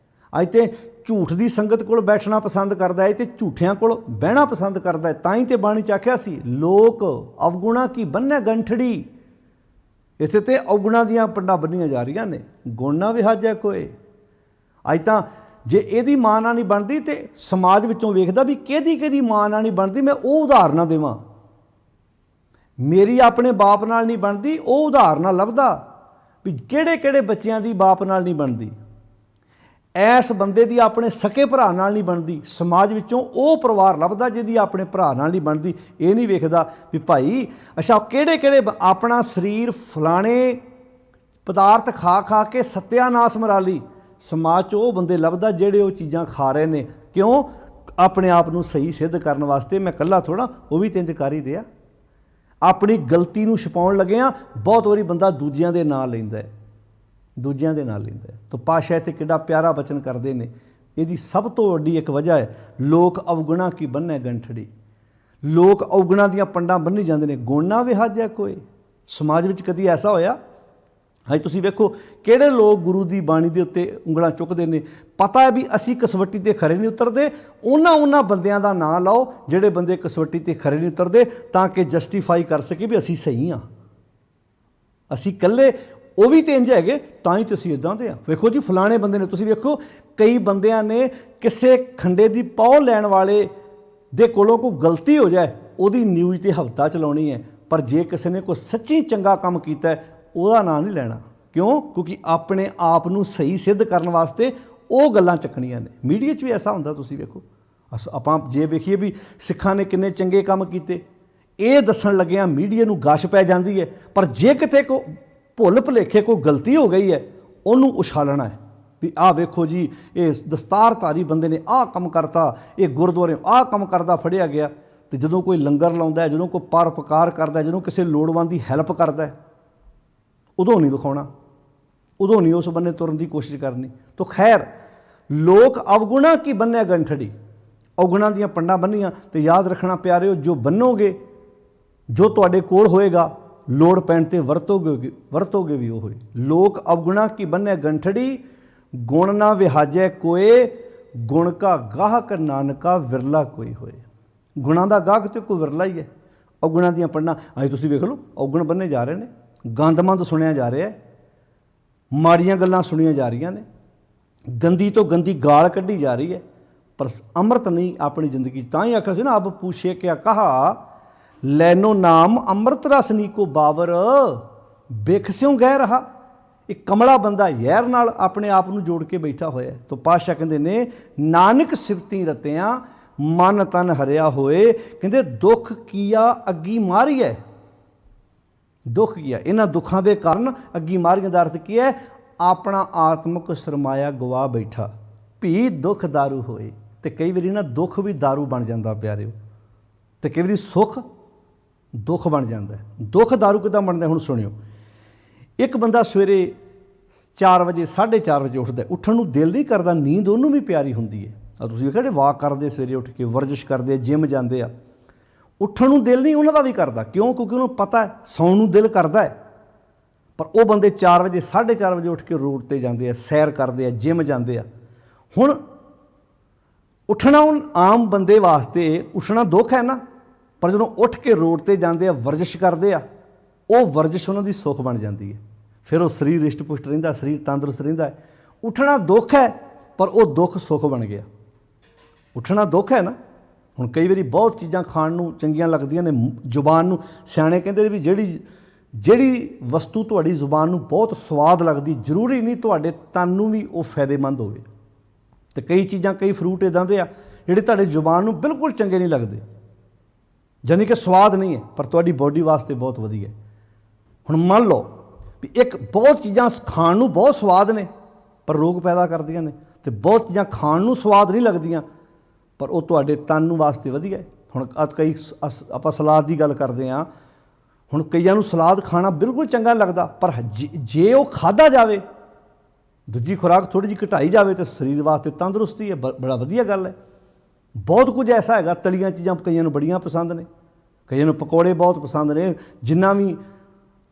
ਅੱਜ ਤੇ ਝੂਠ ਦੀ ਸੰਗਤ ਕੋਲ ਬੈਠਣਾ ਪਸੰਦ ਕਰਦਾ ਹੈ, ਤੇ ਝੂਠਿਆਂ ਕੋਲ ਬਹਿਣਾ ਪਸੰਦ ਕਰਦਾ ਹੈ। ਤਾਂ ਹੀ ਤੇ ਬਾਣੀ 'ਚ ਆਖਿਆ ਸੀ, ਲੋਕ ਅਵਗੁਣਾ ਕੀ ਬੰਨ੍ਹੈ ਗੰਠੜੀ। ਇਸੇ ਤੇ ਅਵਗੁਣਾ ਦੀਆਂ ਪੰਡਾਂ ਬੰਨੀਆਂ ਜਾ ਰਹੀਆਂ ਨੇ, ਗੁਣ ਨਾ ਵਿਹਾਜੈ ਕੋਏ। ਅੱਜ ਤਾਂ ਜੇ ਇਹਦੀ ਮਾਂ ਨਾਲ ਨਹੀਂ ਬਣਦੀ ਤੇ ਸਮਾਜ ਵਿੱਚੋਂ ਵੇਖਦਾ ਵੀ ਕਿਹਦੀ ਮਾਂ ਨਾਲ ਨਹੀਂ ਬਣਦੀ, ਮੈਂ ਉਹ ਉਦਾਹਰਨਾਂ ਦੇਵਾਂ। ਮੇਰੀ ਆਪਣੇ ਬਾਪ ਨਾਲ ਨਹੀਂ ਬਣਦੀ, ਉਹ ਉਦਾਹਰਨਾਂ ਲੱਭਦਾ ਵੀ ਕਿਹੜੇ ਬੱਚਿਆਂ ਦੀ ਬਾਪ ਨਾਲ ਨਹੀਂ ਬਣਦੀ। ਐਸ ਬੰਦੇ ਦੀ ਆਪਣੇ ਸਕੇ ਭਰਾ ਨਾਲ ਨਹੀਂ ਬਣਦੀ, ਸਮਾਜ ਵਿੱਚੋਂ ਉਹ ਪਰਿਵਾਰ ਲੱਭਦਾ ਜਿਹਦੀ ਆਪਣੇ ਭਰਾ ਨਾਲ ਨਹੀਂ ਬਣਦੀ। ਇਹ ਨਹੀਂ ਵੇਖਦਾ ਵੀ ਭਾਈ ਅੱਛਾ ਕਿਹੜੇ ਆਪਣਾ ਸਰੀਰ ਫਲਾਣੇ ਪਦਾਰਥ ਖਾ ਕੇ ਸੱਤਿਆਨਾਸ ਮਰਾ ਲਈ। ਸਮਾਜ 'ਚ ਉਹ ਬੰਦੇ ਲੱਭਦਾ ਜਿਹੜੇ ਉਹ ਚੀਜ਼ਾਂ ਖਾ ਰਹੇ ਨੇ। ਕਿਉਂ? ਆਪਣੇ ਆਪ ਨੂੰ ਸਹੀ ਸਿੱਧ ਕਰਨ ਵਾਸਤੇ। ਮੈਂ ਇਕੱਲਾ ਥੋੜ੍ਹਾ, ਉਹ ਵੀ ਤਿੰਜ ਕਰ ਹੀ ਰਿਹਾ। ਆਪਣੀ ਗਲਤੀ ਨੂੰ ਛੁਪਾਉਣ ਲੱਗਿਆ ਬਹੁਤ ਵਾਰੀ ਬੰਦਾ ਦੂਜਿਆਂ ਦੇ ਨਾਂ ਲੈਂਦਾ ਹੈ, ਦੂਜਿਆਂ ਦੇ ਨਾਂ ਲੈਂਦਾ ਹੈ। ਤਾਂ ਪਾਤਸ਼ਾਹ ਇੱਥੇ ਕਿੱਡਾ ਪਿਆਰਾ ਬਚਨ ਕਰਦੇ ਨੇ। ਇਹਦੀ ਸਭ ਤੋਂ ਵੱਡੀ ਇੱਕ ਵਜ੍ਹਾ ਹੈ, ਲੋਕ ਅਵਗੁਣਾ ਕੀ ਬੰਨ੍ਹੈ ਗੰਠੜੀ। ਲੋਕ ਅਵਗੁਣਾ ਦੀਆਂ ਪੰਡਾਂ ਬੰਨ੍ਹੀ ਜਾਂਦੇ ਨੇ, ਗੁਣ ਨਾ ਵਿਹਾਜਿਆ ਕੋਈ। ਸਮਾਜ ਵਿੱਚ ਕਦੀ ਐਸਾ ਹੋਇਆ? ਹਾਂਜੀ, ਤੁਸੀਂ ਵੇਖੋ ਕਿਹੜੇ ਲੋਕ ਗੁਰੂ ਦੀ ਬਾਣੀ ਦੇ ਉੱਤੇ ਉਂਗਲਾਂ ਚੁੱਕਦੇ ਨੇ। ਪਤਾ ਹੈ ਵੀ ਅਸੀਂ ਕਸਵੱਟੀ 'ਤੇ ਖਰੇ ਨਹੀਂ ਉਤਰਦੇ, ਉਹਨਾਂ ਬੰਦਿਆਂ ਦਾ ਨਾਂ ਲਾਓ ਜਿਹੜੇ ਬੰਦੇ ਕਸਵੱਟੀ 'ਤੇ ਖਰੇ ਨਹੀਂ ਉਤਰਦੇ, ਤਾਂ ਕਿ ਜਸਟੀਫਾਈ ਕਰ ਸਕੇ ਵੀ ਅਸੀਂ ਸਹੀ ਹਾਂ। ਅਸੀਂ ਇਕੱਲੇ ਉਹ ਵੀ ਤਾਂ ਇੰਝ ਹੈਗੇ ਤਾਂ ਹੀ ਤੁਸੀਂ ਇੱਦਾਂ ਦੇ ਆ। ਵੇਖੋ ਜੀ ਫਲਾਣੇ ਬੰਦੇ ਨੇ, ਤੁਸੀਂ ਵੇਖੋ ਕਈ ਬੰਦਿਆਂ ਨੇ ਕਿਸੇ ਖੰਡੇ ਦੀ ਪੌ ਲੈਣ ਵਾਲੇ ਦੇ ਕੋਲੋਂ ਕੋਈ ਗਲਤੀ ਹੋ ਜਾਏ ਉਹਦੀ ਨਿਊਜ਼ 'ਤੇ ਹਫਤਾ ਚਲਾਉਣੀ ਹੈ, ਪਰ ਜੇ ਕਿਸੇ ਨੇ ਕੋਈ ਸੱਚੀ ਚੰਗਾ ਕੰਮ ਕੀਤਾ ਉਹਦਾ ਨਾਂ ਨਹੀਂ ਲੈਣਾ। ਕਿਉਂ? ਕਿਉਂਕਿ ਆਪਣੇ ਆਪ ਨੂੰ ਸਹੀ ਸਿੱਧ ਕਰਨ ਵਾਸਤੇ ਉਹ ਗੱਲਾਂ ਚੱਕਣੀਆਂ ਨੇ। ਮੀਡੀਆ 'ਚ ਵੀ ਐਸਾ ਹੁੰਦਾ, ਤੁਸੀਂ ਵੇਖੋ। ਆਪਾਂ ਜੇ ਵੇਖੀਏ ਵੀ ਸਿੱਖਾਂ ਨੇ ਕਿੰਨੇ ਚੰਗੇ ਕੰਮ ਕੀਤੇ, ਇਹ ਦੱਸਣ ਲੱਗਿਆ ਮੀਡੀਆ ਨੂੰ ਗਸ਼ ਪੈ ਜਾਂਦੀ ਹੈ। ਪਰ ਜੇ ਕਿਤੇ ਕੋ ਭੁੱਲ ਭੁਲੇਖੇ ਕੋਈ ਗਲਤੀ ਹੋ ਗਈ ਹੈ, ਉਹਨੂੰ ਉਛਾਲਣਾ ਹੈ ਵੀ ਆਹ ਵੇਖੋ ਜੀ ਇਹ ਦਸਤਾਰਧਾਰੀ ਬੰਦੇ ਨੇ ਆਹ ਕੰਮ ਕਰਤਾ, ਇਹ ਗੁਰਦੁਆਰੇ ਆਹ ਕੰਮ ਕਰਦਾ ਫੜਿਆ ਗਿਆ। ਅਤੇ ਜਦੋਂ ਕੋਈ ਲੰਗਰ ਲਾਉਂਦਾ ਹੈ, ਜਦੋਂ ਕੋਈ ਪਰਉਪਕਾਰ ਕਰਦਾ, ਜਦੋਂ ਕਿਸੇ ਲੋੜਵੰਦ ਦੀ ਹੈਲਪ ਕਰਦਾ, ਉਦੋਂ ਨਹੀਂ ਵਿਖਾਉਣਾ, ਉਦੋਂ ਨਹੀਂ ਉਸ ਬੰਨੇ ਤੁਰਨ ਦੀ ਕੋਸ਼ਿਸ਼ ਕਰਨੀ। ਤਾਂ ਖੈਰ, ਲੋਕ ਅਵਗੁਣਾ ਕੀ ਬੰਨ੍ਹੈ ਗੰਠੜੀ। ਅਵਗੁਣਾ ਦੀਆਂ ਪੰਡਾਂ ਬੰਨੀਆਂ। ਅਤੇ ਯਾਦ ਰੱਖਣਾ ਪਿਆਰਿਓ, ਜੋ ਬੰਨੋਗੇ, ਜੋ ਤੁਹਾਡੇ ਕੋਲ ਹੋਏਗਾ, ਲੋੜ ਪੈਣ 'ਤੇ ਵਰਤੋਗੇ ਵੀ ਉਹ ਹੋਏ। ਲੋਕ ਅਵਗੁਣਾ ਕੀ ਬੰਨ੍ਹੈ ਗੰਠੜੀ, ਗੁਣ ਨਾ ਵਿਹਾਜੈ ਕੋਏ, ਗੁਣ ਕਾ ਗਾਹਕ ਨਾਨਕਾ ਵਿਰਲਾ ਕੋਈ ਹੋਏ। ਗੁਣਾਂ ਦਾ ਗਾਹਕ ਤੇ ਕੋਈ ਵਿਰਲਾ ਹੀ ਹੈ। ਅਵਗੁਣਾਂ ਦੀਆਂ ਪੰਡਾਂ ਅੱਜ ਤੁਸੀਂ ਵੇਖ ਲਓ, ਅਵਗੁਣ ਬੰਨੇ ਜਾ ਰਹੇ ਨੇ, ਗੰਦਮੰਦ ਸੁਣਿਆ ਜਾ ਰਿਹਾ, ਮਾੜੀਆਂ ਗੱਲਾਂ ਸੁਣੀਆਂ ਜਾ ਰਹੀਆਂ ਨੇ, ਗੰਦੀ ਤੋਂ ਗੰਦੀ ਗਾਲ ਕੱਢੀ ਜਾ ਰਹੀ ਹੈ, ਪਰ ਅੰਮ੍ਰਿਤ ਨਹੀਂ ਆਪਣੀ ਜ਼ਿੰਦਗੀ 'ਚ। ਤਾਂ ਹੀ ਆਖਿਆ ਸੀ ਨਾ, ਅਬ ਪੂਛੇ ਕਿਆ ਕਹਾ ਲੈਨੋ ਨਾਮ ਅੰਮ੍ਰਿਤ ਰਸ ਨੀ ਕੋ ਬਾਵਰ, ਬਿਖ ਸਿਉ ਗਹਿ ਰਹਾ। ਇੱਕ ਕਮਲਾ ਬੰਦਾ ਯਹਿਰ ਨਾਲ ਆਪਣੇ ਆਪ ਨੂੰ ਜੋੜ ਕੇ ਬੈਠਾ ਹੋਇਆ। ਤਾਂ ਪਾਤਸ਼ਾਹ ਕਹਿੰਦੇ ਨੇ, ਨਾਨਕ ਸਿਫਤੀ ਰਤਿਆਂ ਮਨ ਤਨ ਹਰਿਆ ਹੋਏ। ਕਹਿੰਦੇ ਦੁੱਖ ਕੀਆ ਅੱਗੀ ਮਾਰੀਐ। ਦੁੱਖ ਕੀਆ, ਇਹਨਾਂ ਦੁੱਖਾਂ ਦੇ ਕਾਰਨ ਅੱਗੀ ਮਾਰੀਆਂ ਦਾ ਅਰਥ ਕੀ ਹੈ? ਆਪਣਾ ਆਤਮਿਕ ਸਰਮਾਇਆ ਗਵਾ ਬੈਠਾ। ਭੀ ਦੁੱਖ ਦਾਰੂ ਹੋਏ। ਅਤੇ ਕਈ ਵਾਰੀ ਨਾ ਦੁੱਖ ਵੀ ਦਾਰੂ ਬਣ ਜਾਂਦਾ ਪਿਆਰਿਓ, ਅਤੇ ਕਈ ਵਾਰੀ ਸੁੱਖ ਦੁੱਖ ਬਣ ਜਾਂਦਾ। ਦੁੱਖ ਦਾਰੂ ਕਿੱਦਾਂ ਬਣਦਾ? ਹੁਣ ਸੁਣਿਓ। ਇੱਕ ਬੰਦਾ ਸਵੇਰੇ 4 ਵਜੇ 4:30 ਵਜੇ ਉੱਠਦਾ, ਉੱਠਣ ਨੂੰ ਦਿਲ ਨਹੀਂ ਕਰਦਾ, ਨੀਂਦ ਉਹਨੂੰ ਵੀ ਪਿਆਰੀ ਹੁੰਦੀ ਹੈ। ਆ ਤੁਸੀਂ ਵੇਖਿਆ ਜਿਹੜੇ ਵਾਕ ਕਰਦੇ ਸਵੇਰੇ ਉੱਠ ਕੇ, ਵਰਜਿਸ਼ ਕਰਦੇ, ਜਿਮ ਜਾਂਦੇ ਆ, ਉੱਠਣ ਨੂੰ ਦਿਲ ਨਹੀਂ ਉਹਨਾਂ ਦਾ ਵੀ ਕਰਦਾ। ਕਿਉਂ? ਕਿਉਂਕਿ ਉਹਨੂੰ ਪਤਾ ਹੈ ਸੌਣ ਨੂੰ ਦਿਲ ਕਰਦਾ ਹੈ। ਪਰ ਉਹ ਬੰਦੇ 4 ਵਜੇ 4:30 ਵਜੇ ਉੱਠ ਕੇ ਰੋਡ 'ਤੇ ਜਾਂਦੇ ਆ, ਸੈਰ ਕਰਦੇ ਆ, ਜਿਮ ਜਾਂਦੇ ਆ। ਹੁਣ ਉੱਠਣਾ ਆਮ ਬੰਦੇ ਵਾਸਤੇ ਉੱਠਣਾ ਦੁੱਖ ਹੈ ਨਾ, ਪਰ ਜਦੋਂ ਉੱਠ ਕੇ ਰੋਡ 'ਤੇ ਜਾਂਦੇ ਆ, ਵਰਜਿਸ਼ ਕਰਦੇ ਆ, ਉਹ ਵਰਜਿਸ਼ ਉਹਨਾਂ ਦੀ ਸੁੱਖ ਬਣ ਜਾਂਦੀ ਹੈ। ਫਿਰ ਉਹ ਸਰੀਰ ਰਿਸ਼ਟ ਪੁਸ਼ਟ ਰਹਿੰਦਾ, ਸਰੀਰ ਤੰਦਰੁਸਤ ਰਹਿੰਦਾ ਹੈ। ਉੱਠਣਾ ਦੁੱਖ ਹੈ, ਪਰ ਉਹ ਦੁੱਖ ਸੁੱਖ ਬਣ ਗਿਆ। ਉੱਠਣਾ ਦੁੱਖ ਹੈ ਨਾ। ਹੁਣ ਕਈ ਵਾਰੀ ਬਹੁਤ ਚੀਜ਼ਾਂ ਖਾਣ ਨੂੰ ਚੰਗੀਆਂ ਲੱਗਦੀਆਂ ਨੇ ਜ਼ੁਬਾਨ ਨੂੰ। ਸਿਆਣੇ ਕਹਿੰਦੇ ਵੀ ਜਿਹੜੀ ਵਸਤੂ ਤੁਹਾਡੀ ਜ਼ੁਬਾਨ ਨੂੰ ਬਹੁਤ ਸਵਾਦ ਲੱਗਦੀ, ਜ਼ਰੂਰੀ ਨਹੀਂ ਤੁਹਾਡੇ ਤਨ ਨੂੰ ਵੀ ਉਹ ਫਾਇਦੇਮੰਦ ਹੋਵੇ। ਅਤੇ ਕਈ ਚੀਜ਼ਾਂ, ਕਈ ਫਰੂਟ ਇੱਦਾਂ ਦੇ ਆ ਜਿਹੜੇ ਤੁਹਾਡੇ ਜ਼ੁਬਾਨ ਨੂੰ ਬਿਲਕੁਲ ਚੰਗੇ ਨਹੀਂ ਲੱਗਦੇ, ਯਾਨੀ ਕਿ ਸਵਾਦ ਨਹੀਂ ਹੈ, ਪਰ ਤੁਹਾਡੀ ਬੋਡੀ ਵਾਸਤੇ ਬਹੁਤ ਵਧੀਆ। ਹੁਣ ਮੰਨ ਲਓ ਵੀ ਇੱਕ ਬਹੁਤ ਚੀਜ਼ਾਂ ਖਾਣ ਨੂੰ ਬਹੁਤ ਸਵਾਦ ਨੇ, ਪਰ ਰੋਗ ਪੈਦਾ ਕਰਦੀਆਂ ਨੇ, ਅਤੇ ਬਹੁਤ ਚੀਜ਼ਾਂ ਖਾਣ ਨੂੰ ਸਵਾਦ ਨਹੀਂ ਲੱਗਦੀਆਂ, ਪਰ ਉਹ ਤੁਹਾਡੇ ਤਨ ਨੂੰ ਵਾਸਤੇ ਵਧੀਆ। ਹੁਣ ਕਈ ਆਪਾਂ ਸਲਾਦ ਦੀ ਗੱਲ ਕਰਦੇ ਹਾਂ। ਹੁਣ ਕਈਆਂ ਨੂੰ ਸਲਾਦ ਖਾਣਾ ਬਿਲਕੁਲ ਚੰਗਾ ਨਹੀਂ ਲੱਗਦਾ, ਪਰ ਜੇ ਉਹ ਖਾਧਾ ਜਾਵੇ, ਦੂਜੀ ਖੁਰਾਕ ਥੋੜ੍ਹੀ ਜਿਹੀ ਘਟਾਈ ਜਾਵੇ, ਤਾਂ ਸਰੀਰ ਵਾਸਤੇ ਤੰਦਰੁਸਤੀ ਹੈ, ਬੜਾ ਵਧੀਆ ਗੱਲ ਹੈ। ਬਹੁਤ ਕੁਝ ਐਸਾ ਹੈਗਾ, ਤਲੀਆਂ ਚੀਜ਼ਾਂ ਕਈਆਂ ਨੂੰ ਬੜੀਆਂ ਪਸੰਦ ਨੇ, ਕਈਆਂ ਨੂੰ ਪਕੌੜੇ ਬਹੁਤ ਪਸੰਦ ਨੇ। ਜਿੰਨਾ ਵੀ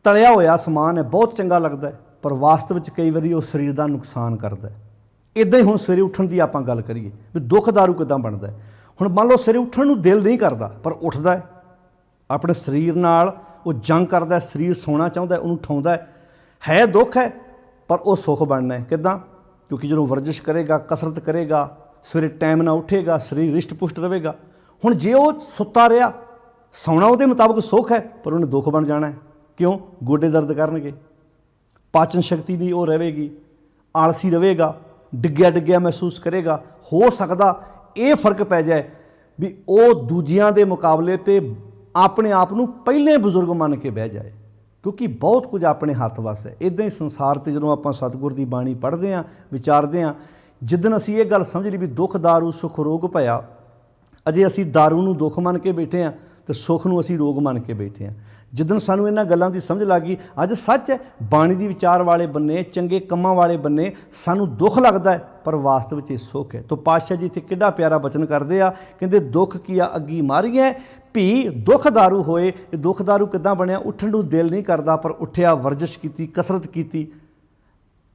ਤਲਿਆ ਹੋਇਆ ਸਮਾਨ ਹੈ ਬਹੁਤ ਚੰਗਾ ਲੱਗਦਾ ਹੈ, ਪਰ ਵਾਸਤਵ ਵਿੱਚ ਕਈ ਵਾਰੀ ਉਹ ਸਰੀਰ ਦਾ ਨੁਕਸਾਨ ਕਰਦਾ। ਇੱਦਾਂ ਹੀ ਹੁਣ ਸਵੇਰੇ ਉੱਠਣ ਦੀ ਆਪਾਂ ਗੱਲ ਕਰੀਏ ਵੀ ਦੁੱਖ ਦਾਰੂ ਕਿੱਦਾਂ ਬਣਦਾ। ਹੁਣ ਮੰਨ ਲਓ ਸਵੇਰੇ ਉੱਠਣ ਨੂੰ ਦਿਲ ਨਹੀਂ ਕਰਦਾ, ਪਰ ਉੱਠਦਾ ਹੈ, ਆਪਣੇ ਸਰੀਰ ਨਾਲ ਉਹ ਜੰਗ ਕਰਦਾ, ਸਰੀਰ ਸੌਣਾ ਚਾਹੁੰਦਾ, ਉਹਨੂੰ ਉਠਾਉਂਦਾ ਹੈ ਦੁੱਖ ਹੈ, ਪਰ ਉਹ ਸੁੱਖ ਬਣਨਾ ਹੈ। ਕਿੱਦਾਂ? क्योंकि जो वर्जिश करेगा, कसरत करेगा, सवेरे टाइम ਨਾਲ ਉੱਠੇਗਾ, ਸਰੀਰ ਰਿਸ਼ਟ ਪੁਸ਼ਟ ਰਹੇਗਾ। ਹੁਣ ਜੇ ਉਹ ਸੁੱਤਾ ਰਿਹਾ, ਸੌਣਾ ਉਹਦੇ ਮੁਤਾਬਕ ਸੁੱਖ ਹੈ, ਪਰ ਉਹਨੇ ਦੁੱਖ ਬਣ ਜਾਣਾ ਹੈ। ਕਿਉਂ? ਗੋਡੇ ਦਰਦ ਕਰਨਗੇ, ਪਾਚਨ ਸ਼ਕਤੀ ਨਹੀਂ ਉਹ ਰਹੇਗੀ, ਆਲਸੀ ਰਹੇਗਾ, ਡਿੱਗਿਆ ਡਿੱਗਿਆ ਮਹਿਸੂਸ ਕਰੇਗਾ। ਹੋ ਸਕਦਾ ਇਹ ਫਰਕ ਪੈ ਜਾਏ ਵੀ ਉਹ ਦੂਜਿਆਂ ਦੇ ਮੁਕਾਬਲੇ 'ਤੇ ਆਪਣੇ ਆਪ ਨੂੰ ਪਹਿਲੇ ਬਜ਼ੁਰਗ ਮੰਨ ਕੇ ਬਹਿ ਜਾਏ, ਕਿਉਂਕਿ ਬਹੁਤ ਕੁਝ ਆਪਣੇ ਹੱਥ ਵੱਸ ਹੈ। ਇੱਦਾਂ ਹੀ ਸੰਸਾਰ 'ਤੇ ਜਦੋਂ ਆਪਾਂ ਸਤਿਗੁਰ ਦੀ ਬਾਣੀ ਪੜ੍ਹਦੇ ਹਾਂ, ਵਿਚਾਰਦੇ ਹਾਂ, ਜਿੱਦਣ ਅਸੀਂ ਇਹ ਗੱਲ ਸਮਝ ਲਈ ਵੀ ਦੁੱਖ ਦਾਰੂ ਸੁੱਖ ਰੋਗ ਭਇਆ, ਅਜੇ ਅਸੀਂ ਦਾਰੂ ਨੂੰ ਦੁੱਖ ਮੰਨ ਕੇ ਬੈਠੇ ਹਾਂ ਅਤੇ ਸੁੱਖ ਨੂੰ ਅਸੀਂ ਰੋਗ ਮੰਨ ਕੇ ਬੈਠੇ ਹਾਂ। ਜਿੱਦਣ ਸਾਨੂੰ ਇਹਨਾਂ ਗੱਲਾਂ ਦੀ ਸਮਝ ਲੱਗ ਗਈ, ਅੱਜ ਸੱਚ ਹੈ ਬਾਣੀ ਦੀ ਵਿਚਾਰ ਵਾਲੇ ਬੰਨੇ, ਚੰਗੇ ਕੰਮਾਂ ਵਾਲੇ ਬੰਨੇ ਸਾਨੂੰ ਦੁੱਖ ਲੱਗਦਾ ਹੈ, ਪਰ ਵਾਸਤਵ 'ਚ ਇਹ ਸੁੱਖ ਹੈ। ਤਾਂ ਪਾਤਸ਼ਾਹ ਜੀ ਇੱਥੇ ਕਿੱਡਾ ਪਿਆਰਾ ਬਚਨ ਕਰਦੇ ਆ, ਕਹਿੰਦੇ ਦੁੱਖ ਕੀਆ ਅੱਗੀ ਮਾਰੀਐ ਭੀ ਦੁੱਖ ਦਾਰੂ ਹੋਏ। ਇਹ ਦੁੱਖ ਦਾਰੂ ਕਿੱਦਾਂ ਬਣਿਆ? ਉੱਠਣ ਨੂੰ ਦਿਲ ਨਹੀਂ ਕਰਦਾ, ਪਰ ਉੱਠਿਆ, ਵਰਜਿਸ਼ ਕੀਤੀ, ਕਸਰਤ ਕੀਤੀ,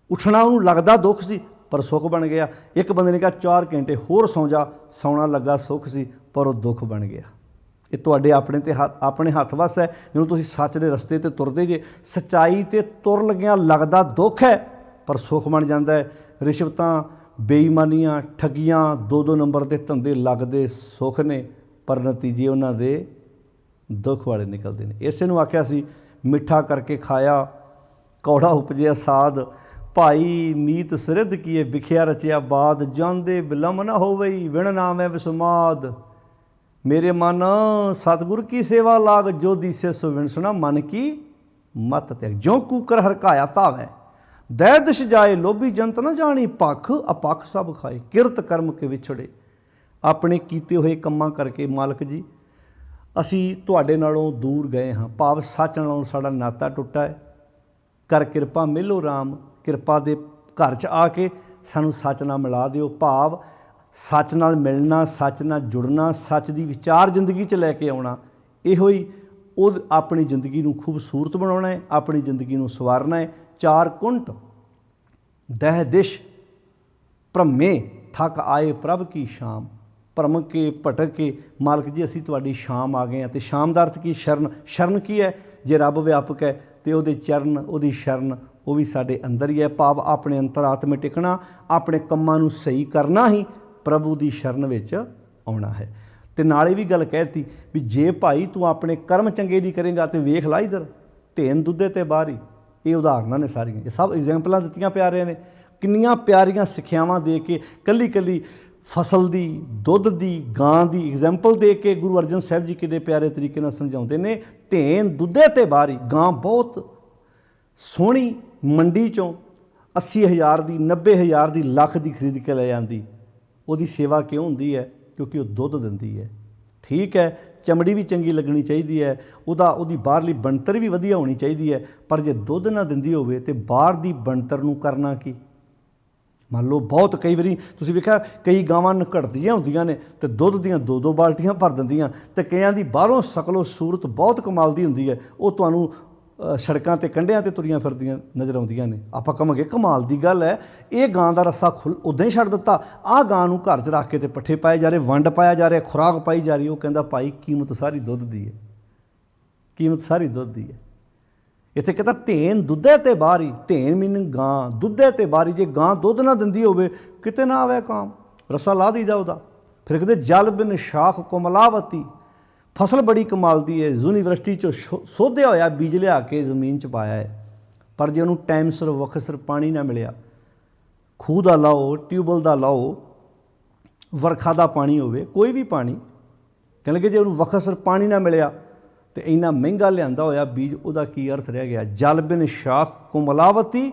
ਉੱਠਣਾ ਉਹਨੂੰ ਲੱਗਦਾ ਦੁੱਖ ਸੀ, ਪਰ ਸੁੱਖ ਬਣ ਗਿਆ। ਇੱਕ ਬੰਦੇ ਨੇ ਕਿਹਾ 4 ਘੰਟੇ ਹੋਰ ਸੌਂ ਜਾ, ਸੌਣਾ ਲੱਗਾ ਸੁੱਖ ਸੀ, ਪਰ ਉਹ ਦੁੱਖ ਬਣ ਗਿਆ। ਇਹ ਤੁਹਾਡੇ ਆਪਣੇ ਹੱਥ ਵੱਸ ਹੈ। ਜਦੋਂ ਤੁਸੀਂ ਸੱਚ ਦੇ ਰਸਤੇ 'ਤੇ ਤੁਰਦੇ ਜੇ, ਸੱਚਾਈ 'ਤੇ ਤੁਰ ਲੱਗਿਆਂ ਲੱਗਦਾ ਦੁੱਖ ਹੈ, ਪਰ ਸੁੱਖ ਬਣ ਜਾਂਦਾ ਹੈ। ਰਿਸ਼ਵਤਾਂ, ਬੇਈਮਾਨੀਆਂ, ਠੱਗੀਆਂ, 2-2 ਨੰਬਰ ਦੇ ਧੰਦੇ ਲੱਗਦੇ ਸੁੱਖ ਨੇ, ਪਰ ਨਤੀਜੇ ਉਹਨਾਂ ਦੇ ਦੁੱਖ ਵਾਲੇ ਨਿਕਲਦੇ ਨੇ। ਇਸੇ ਨੂੰ ਆਖਿਆ ਸੀ ਮਿੱਠਾ ਕਰਕੇ ਖਾਇਆ ਕੌੜਾ ਉਪਜਿਆ ਸਾਧ, ਭਾਈ ਮੀਤ ਸਿਰਧ ਕੀਏ ਵਿਖਿਆ ਰਚਿਆ ਬਾਦ, ਜਾਂਦੇ ਬਿਲਮ ਨਾ ਹੋਵਈ ਵਿਣ ਨਾਮੈ ਵਿਸਮਾਦ। ਮੇਰੇ ਮਨ ਸਤਿਗੁਰ ਕੀ ਸੇਵਾ ਲਾਗ, ਜੋ ਦੀਸੇ ਸੋ ਵਿਣਸਣਾ ਮਨ ਕੀ ਮਤ ਤਿਆਗ। ਜੋ ਕੂਕਰ ਹਰਕਾਇਆ ਧਾਵੈ, ਦੈ ਦਿਸ਼ ਜਾਏ ਲੋਭੀ ਜੰਤ ਨਾ ਜਾਣੀ, ਪੱਖ ਅਪੱਖ ਸਭ ਖਾਏ, ਕਿਰਤ ਕਰਮ ਕੇ ਵਿਛੜੇ। ਆਪਣੇ ਕੀਤੇ ਹੋਏ ਕੰਮਾਂ ਕਰਕੇ ਮਾਲਕ ਜੀ ਅਸੀਂ ਤੁਹਾਡੇ ਨਾਲੋਂ ਦੂਰ ਗਏ ਹਾਂ, ਭਾਵ ਸੱਚ ਨਾਲੋਂ ਸਾਡਾ ਨਾਤਾ ਟੁੱਟਾ ਹੈ। ਕਰ ਕਿਰਪਾ ਮਿਲੋ ਰਾਮ, ਕਿਰਪਾ ਦੇ ਘਰ 'ਚ ਆ ਕੇ ਸਾਨੂੰ ਸੱਚ ਨਾਲ ਮਿਲਾ ਦਿਓ। ਭਾਵ ਸੱਚ ਨਾਲ ਮਿਲਣਾ, ਸੱਚ ਨਾਲ ਜੁੜਨਾ, ਸੱਚ ਦੀ ਵਿਚਾਰ ਜ਼ਿੰਦਗੀ 'ਚ ਲੈ ਕੇ ਆਉਣਾ, ਇਹੋ ਹੀ ਉਹ ਆਪਣੀ ਜ਼ਿੰਦਗੀ ਨੂੰ ਖੂਬਸੂਰਤ ਬਣਾਉਣਾ ਹੈ, ਆਪਣੀ ਜ਼ਿੰਦਗੀ ਨੂੰ ਸਵਾਰਨਾ ਹੈ। 4 ਕੁੰਟ ਦਹਿ ਦਿਸ਼ ਭ੍ਰਮੇ ਥੱਕ ਆਏ ਪ੍ਰਭ ਕੀ ਸ਼ਾਮ। ਭਰਮ ਕੇ ਭਟਕ ਕੇ ਮਾਲਕ ਜੀ ਅਸੀਂ ਤੁਹਾਡੀ ਸ਼ਾਮ ਆ ਗਏ ਹਾਂ। ਅਤੇ ਸ਼ਾਮ ਦਾ ਅਰਥ ਕੀ? ਸ਼ਰਨ। ਸ਼ਰਨ ਕੀ ਹੈ? ਜੇ ਰੱਬ ਵਿਆਪਕ ਹੈ ਅਤੇ ਉਹਦੇ ਚਰਨ, ਉਹਦੀ ਸ਼ਰਨ ਉਹ ਵੀ ਸਾਡੇ ਅੰਦਰ ਹੀ ਹੈ। ਭਾਵ ਆਪਣੇ ਅੰਤਰਾਤਮੇ ਟਿਕਣਾ, ਆਪਣੇ ਕੰਮਾਂ ਨੂੰ ਸਹੀ ਕਰਨਾ ਹੀ ਪ੍ਰਭੂ ਦੀ ਸ਼ਰਨ ਵਿੱਚ ਆਉਣਾ ਹੈ। ਅਤੇ ਨਾਲੇ ਵੀ ਗੱਲ ਕਹਿ ਦਿੱਤੀ ਵੀ ਜੇ ਭਾਈ ਤੂੰ ਆਪਣੇ ਕਰਮ ਚੰਗੇ ਨਹੀਂ ਕਰੇਗਾ ਤਾਂ ਵੇਖ ਲਾ ਇੱਧਰ ਧੇਨ ਦੁੱਧੇ ਤੇ ਬਾਹਰੀ। ਇਹ ਉਦਾਹਰਨਾਂ ਨੇ ਸਾਰੀਆਂ, ਇਹ ਸਭ ਐਗਜ਼ਾਮਪਲਾਂ ਦਿੱਤੀਆਂ ਪਿਆਰਿਆਂ ਨੇ। ਕਿੰਨੀਆਂ ਪਿਆਰੀਆਂ ਸਿੱਖਿਆਵਾਂ ਦੇ ਕੇ, ਕੱਲੀ ਕੱਲੀ ਫਸਲ ਦੀ, ਦੁੱਧ ਦੀ, ਗਾਂ ਦੀ ਐਗਜ਼ਾਮਪਲ ਦੇ ਕੇ ਗੁਰੂ ਅਰਜਨ ਸਾਹਿਬ ਜੀ ਕਿੰਨੇ ਪਿਆਰੇ ਤਰੀਕੇ ਨਾਲ ਸਮਝਾਉਂਦੇ ਨੇ। ਧੇਨ ਦੁੱਧੇ ਤੇ ਬਾਹਰੀ। ਗਾਂ ਬਹੁਤ ਸੋਹਣੀ ਮੰਡੀ 'ਚੋਂ 80,000 ਦੀ, 90,000 ਦੀ, ਲੱਖ ਦੀ ਖਰੀਦ ਕੇ ਲੈ ਜਾਂਦੀ। ਉਹਦੀ ਸੇਵਾ ਕਿਉਂ ਹੁੰਦੀ ਹੈ? ਕਿਉਂਕਿ ਉਹ ਦੁੱਧ ਦਿੰਦੀ ਹੈ। ਠੀਕ ਹੈ, ਚਮੜੀ ਵੀ ਚੰਗੀ ਲੱਗਣੀ ਚਾਹੀਦੀ ਹੈ, ਉਹਦੀ ਬਾਹਰਲੀ ਬਣਤਰ ਵੀ ਵਧੀਆ ਹੋਣੀ ਚਾਹੀਦੀ ਹੈ, ਪਰ ਜੇ ਦੁੱਧ ਨਾ ਦਿੰਦੀ ਹੋਵੇ ਤਾਂ ਬਾਹਰ ਦੀ ਬਣਤਰ ਨੂੰ ਕਰਨਾ ਕੀ? ਮੰਨ ਲਓ ਬਹੁਤ ਕਈ ਵਾਰੀ ਤੁਸੀਂ ਵੇਖਿਆ ਕਈ ਗਾਵਾਂ ਘੜਦੀਆਂ ਹੁੰਦੀਆਂ ਨੇ ਅਤੇ ਦੁੱਧ ਦੀਆਂ 2-2 ਬਾਲਟੀਆਂ ਭਰ ਦਿੰਦੀਆਂ, ਅਤੇ ਕਈਆਂ ਦੀ ਬਾਹਰੋਂ ਸ਼ਕਲੋ ਸੂਰਤ ਬਹੁਤ ਕਮਾਲ ਦੀ ਹੁੰਦੀ ਹੈ, ਉਹ ਤੁਹਾਨੂੰ ਸੜਕਾਂ 'ਤੇ ਕੰਢਿਆਂ 'ਤੇ ਤੁਰੀਆਂ ਫਿਰਦੀਆਂ ਨਜ਼ਰ ਆਉਂਦੀਆਂ ਨੇ। ਆਪਾਂ ਕਹਾਂਗੇ ਕਮਾਲ ਦੀ ਗੱਲ ਹੈ, ਇਹ ਗਾਂ ਦਾ ਰੱਸਾ ਉੱਦਾਂ ਹੀ ਛੱਡ ਦਿੱਤਾ, ਆਹ ਗਾਂ ਨੂੰ ਘਰ 'ਚ ਰੱਖ ਕੇ ਅਤੇ ਪੱਠੇ ਪਾਏ ਜਾ ਰਹੇ, ਵੰਡ ਪਾਇਆ ਜਾ ਰਿਹਾ, ਖੁਰਾਕ ਪਾਈ ਜਾ ਰਹੀ। ਉਹ ਕਹਿੰਦਾ ਭਾਈ ਕੀਮਤ ਸਾਰੀ ਦੁੱਧ ਦੀ ਹੈ, ਕੀਮਤ ਸਾਰੀ ਦੁੱਧ ਦੀ ਹੈ। ਇੱਥੇ ਕਹਿੰਦਾ ਧੇਨ ਦੁੱਧੇ ਤੇ ਬਾਹਰੀ। ਧੇਨ ਮੀਨਿੰਗ ਗਾਂ, ਦੁੱਧੇ ਤੇ ਬਾਹਰੀ। ਜੇ ਗਾਂ ਦੁੱਧ ਨਾ ਦਿੰਦੀ ਹੋਵੇ ਕਿਤੇ ਨਾ ਆਵੇ ਕਾਮ, ਰੱਸਾ ਲਾ ਦਈਦਾ ਉਹਦਾ। ਫਿਰ ਕਹਿੰਦੇ ਜਲ ਬਿਨ ਸ਼ਾਖ ਕੋਮਲਾਵਤੀ। ਫਸਲ ਬੜੀ ਕਮਾਲ ਦੀ ਹੈ, ਯੂਨੀਵਰਸਿਟੀ 'ਚੋਂ ਸੋਧਿਆ ਹੋਇਆ ਬੀਜ ਲਿਆ ਕੇ ਜ਼ਮੀਨ 'ਚ ਪਾਇਆ ਹੈ, ਪਰ ਜੇ ਉਹਨੂੰ ਟਾਈਮ ਸਿਰ ਵਕਤ ਸਿਰ ਪਾਣੀ ਨਾ ਮਿਲਿਆ, ਖੂਹ ਦਾ ਲਾਓ, ਟਿਊਬਵੈੱਲ ਦਾ ਲਾਓ, ਵਰਖਾ ਦਾ ਪਾਣੀ ਹੋਵੇ, ਕੋਈ ਵੀ ਪਾਣੀ, ਕਹਿਣ ਲੱਗੇ ਜੇ ਉਹਨੂੰ ਵਕਤ ਸਿਰ ਪਾਣੀ ਨਾ ਮਿਲਿਆ ਅਤੇ ਇੰਨਾ ਮਹਿੰਗਾ ਲਿਆਂਦਾ ਹੋਇਆ ਬੀਜ, ਉਹਦਾ ਕੀ ਅਰਥ ਰਹਿ ਗਿਆ? ਜਲ ਬਿਨ ਸ਼ਾਖ ਕੋਮਲਾਵਤੀ।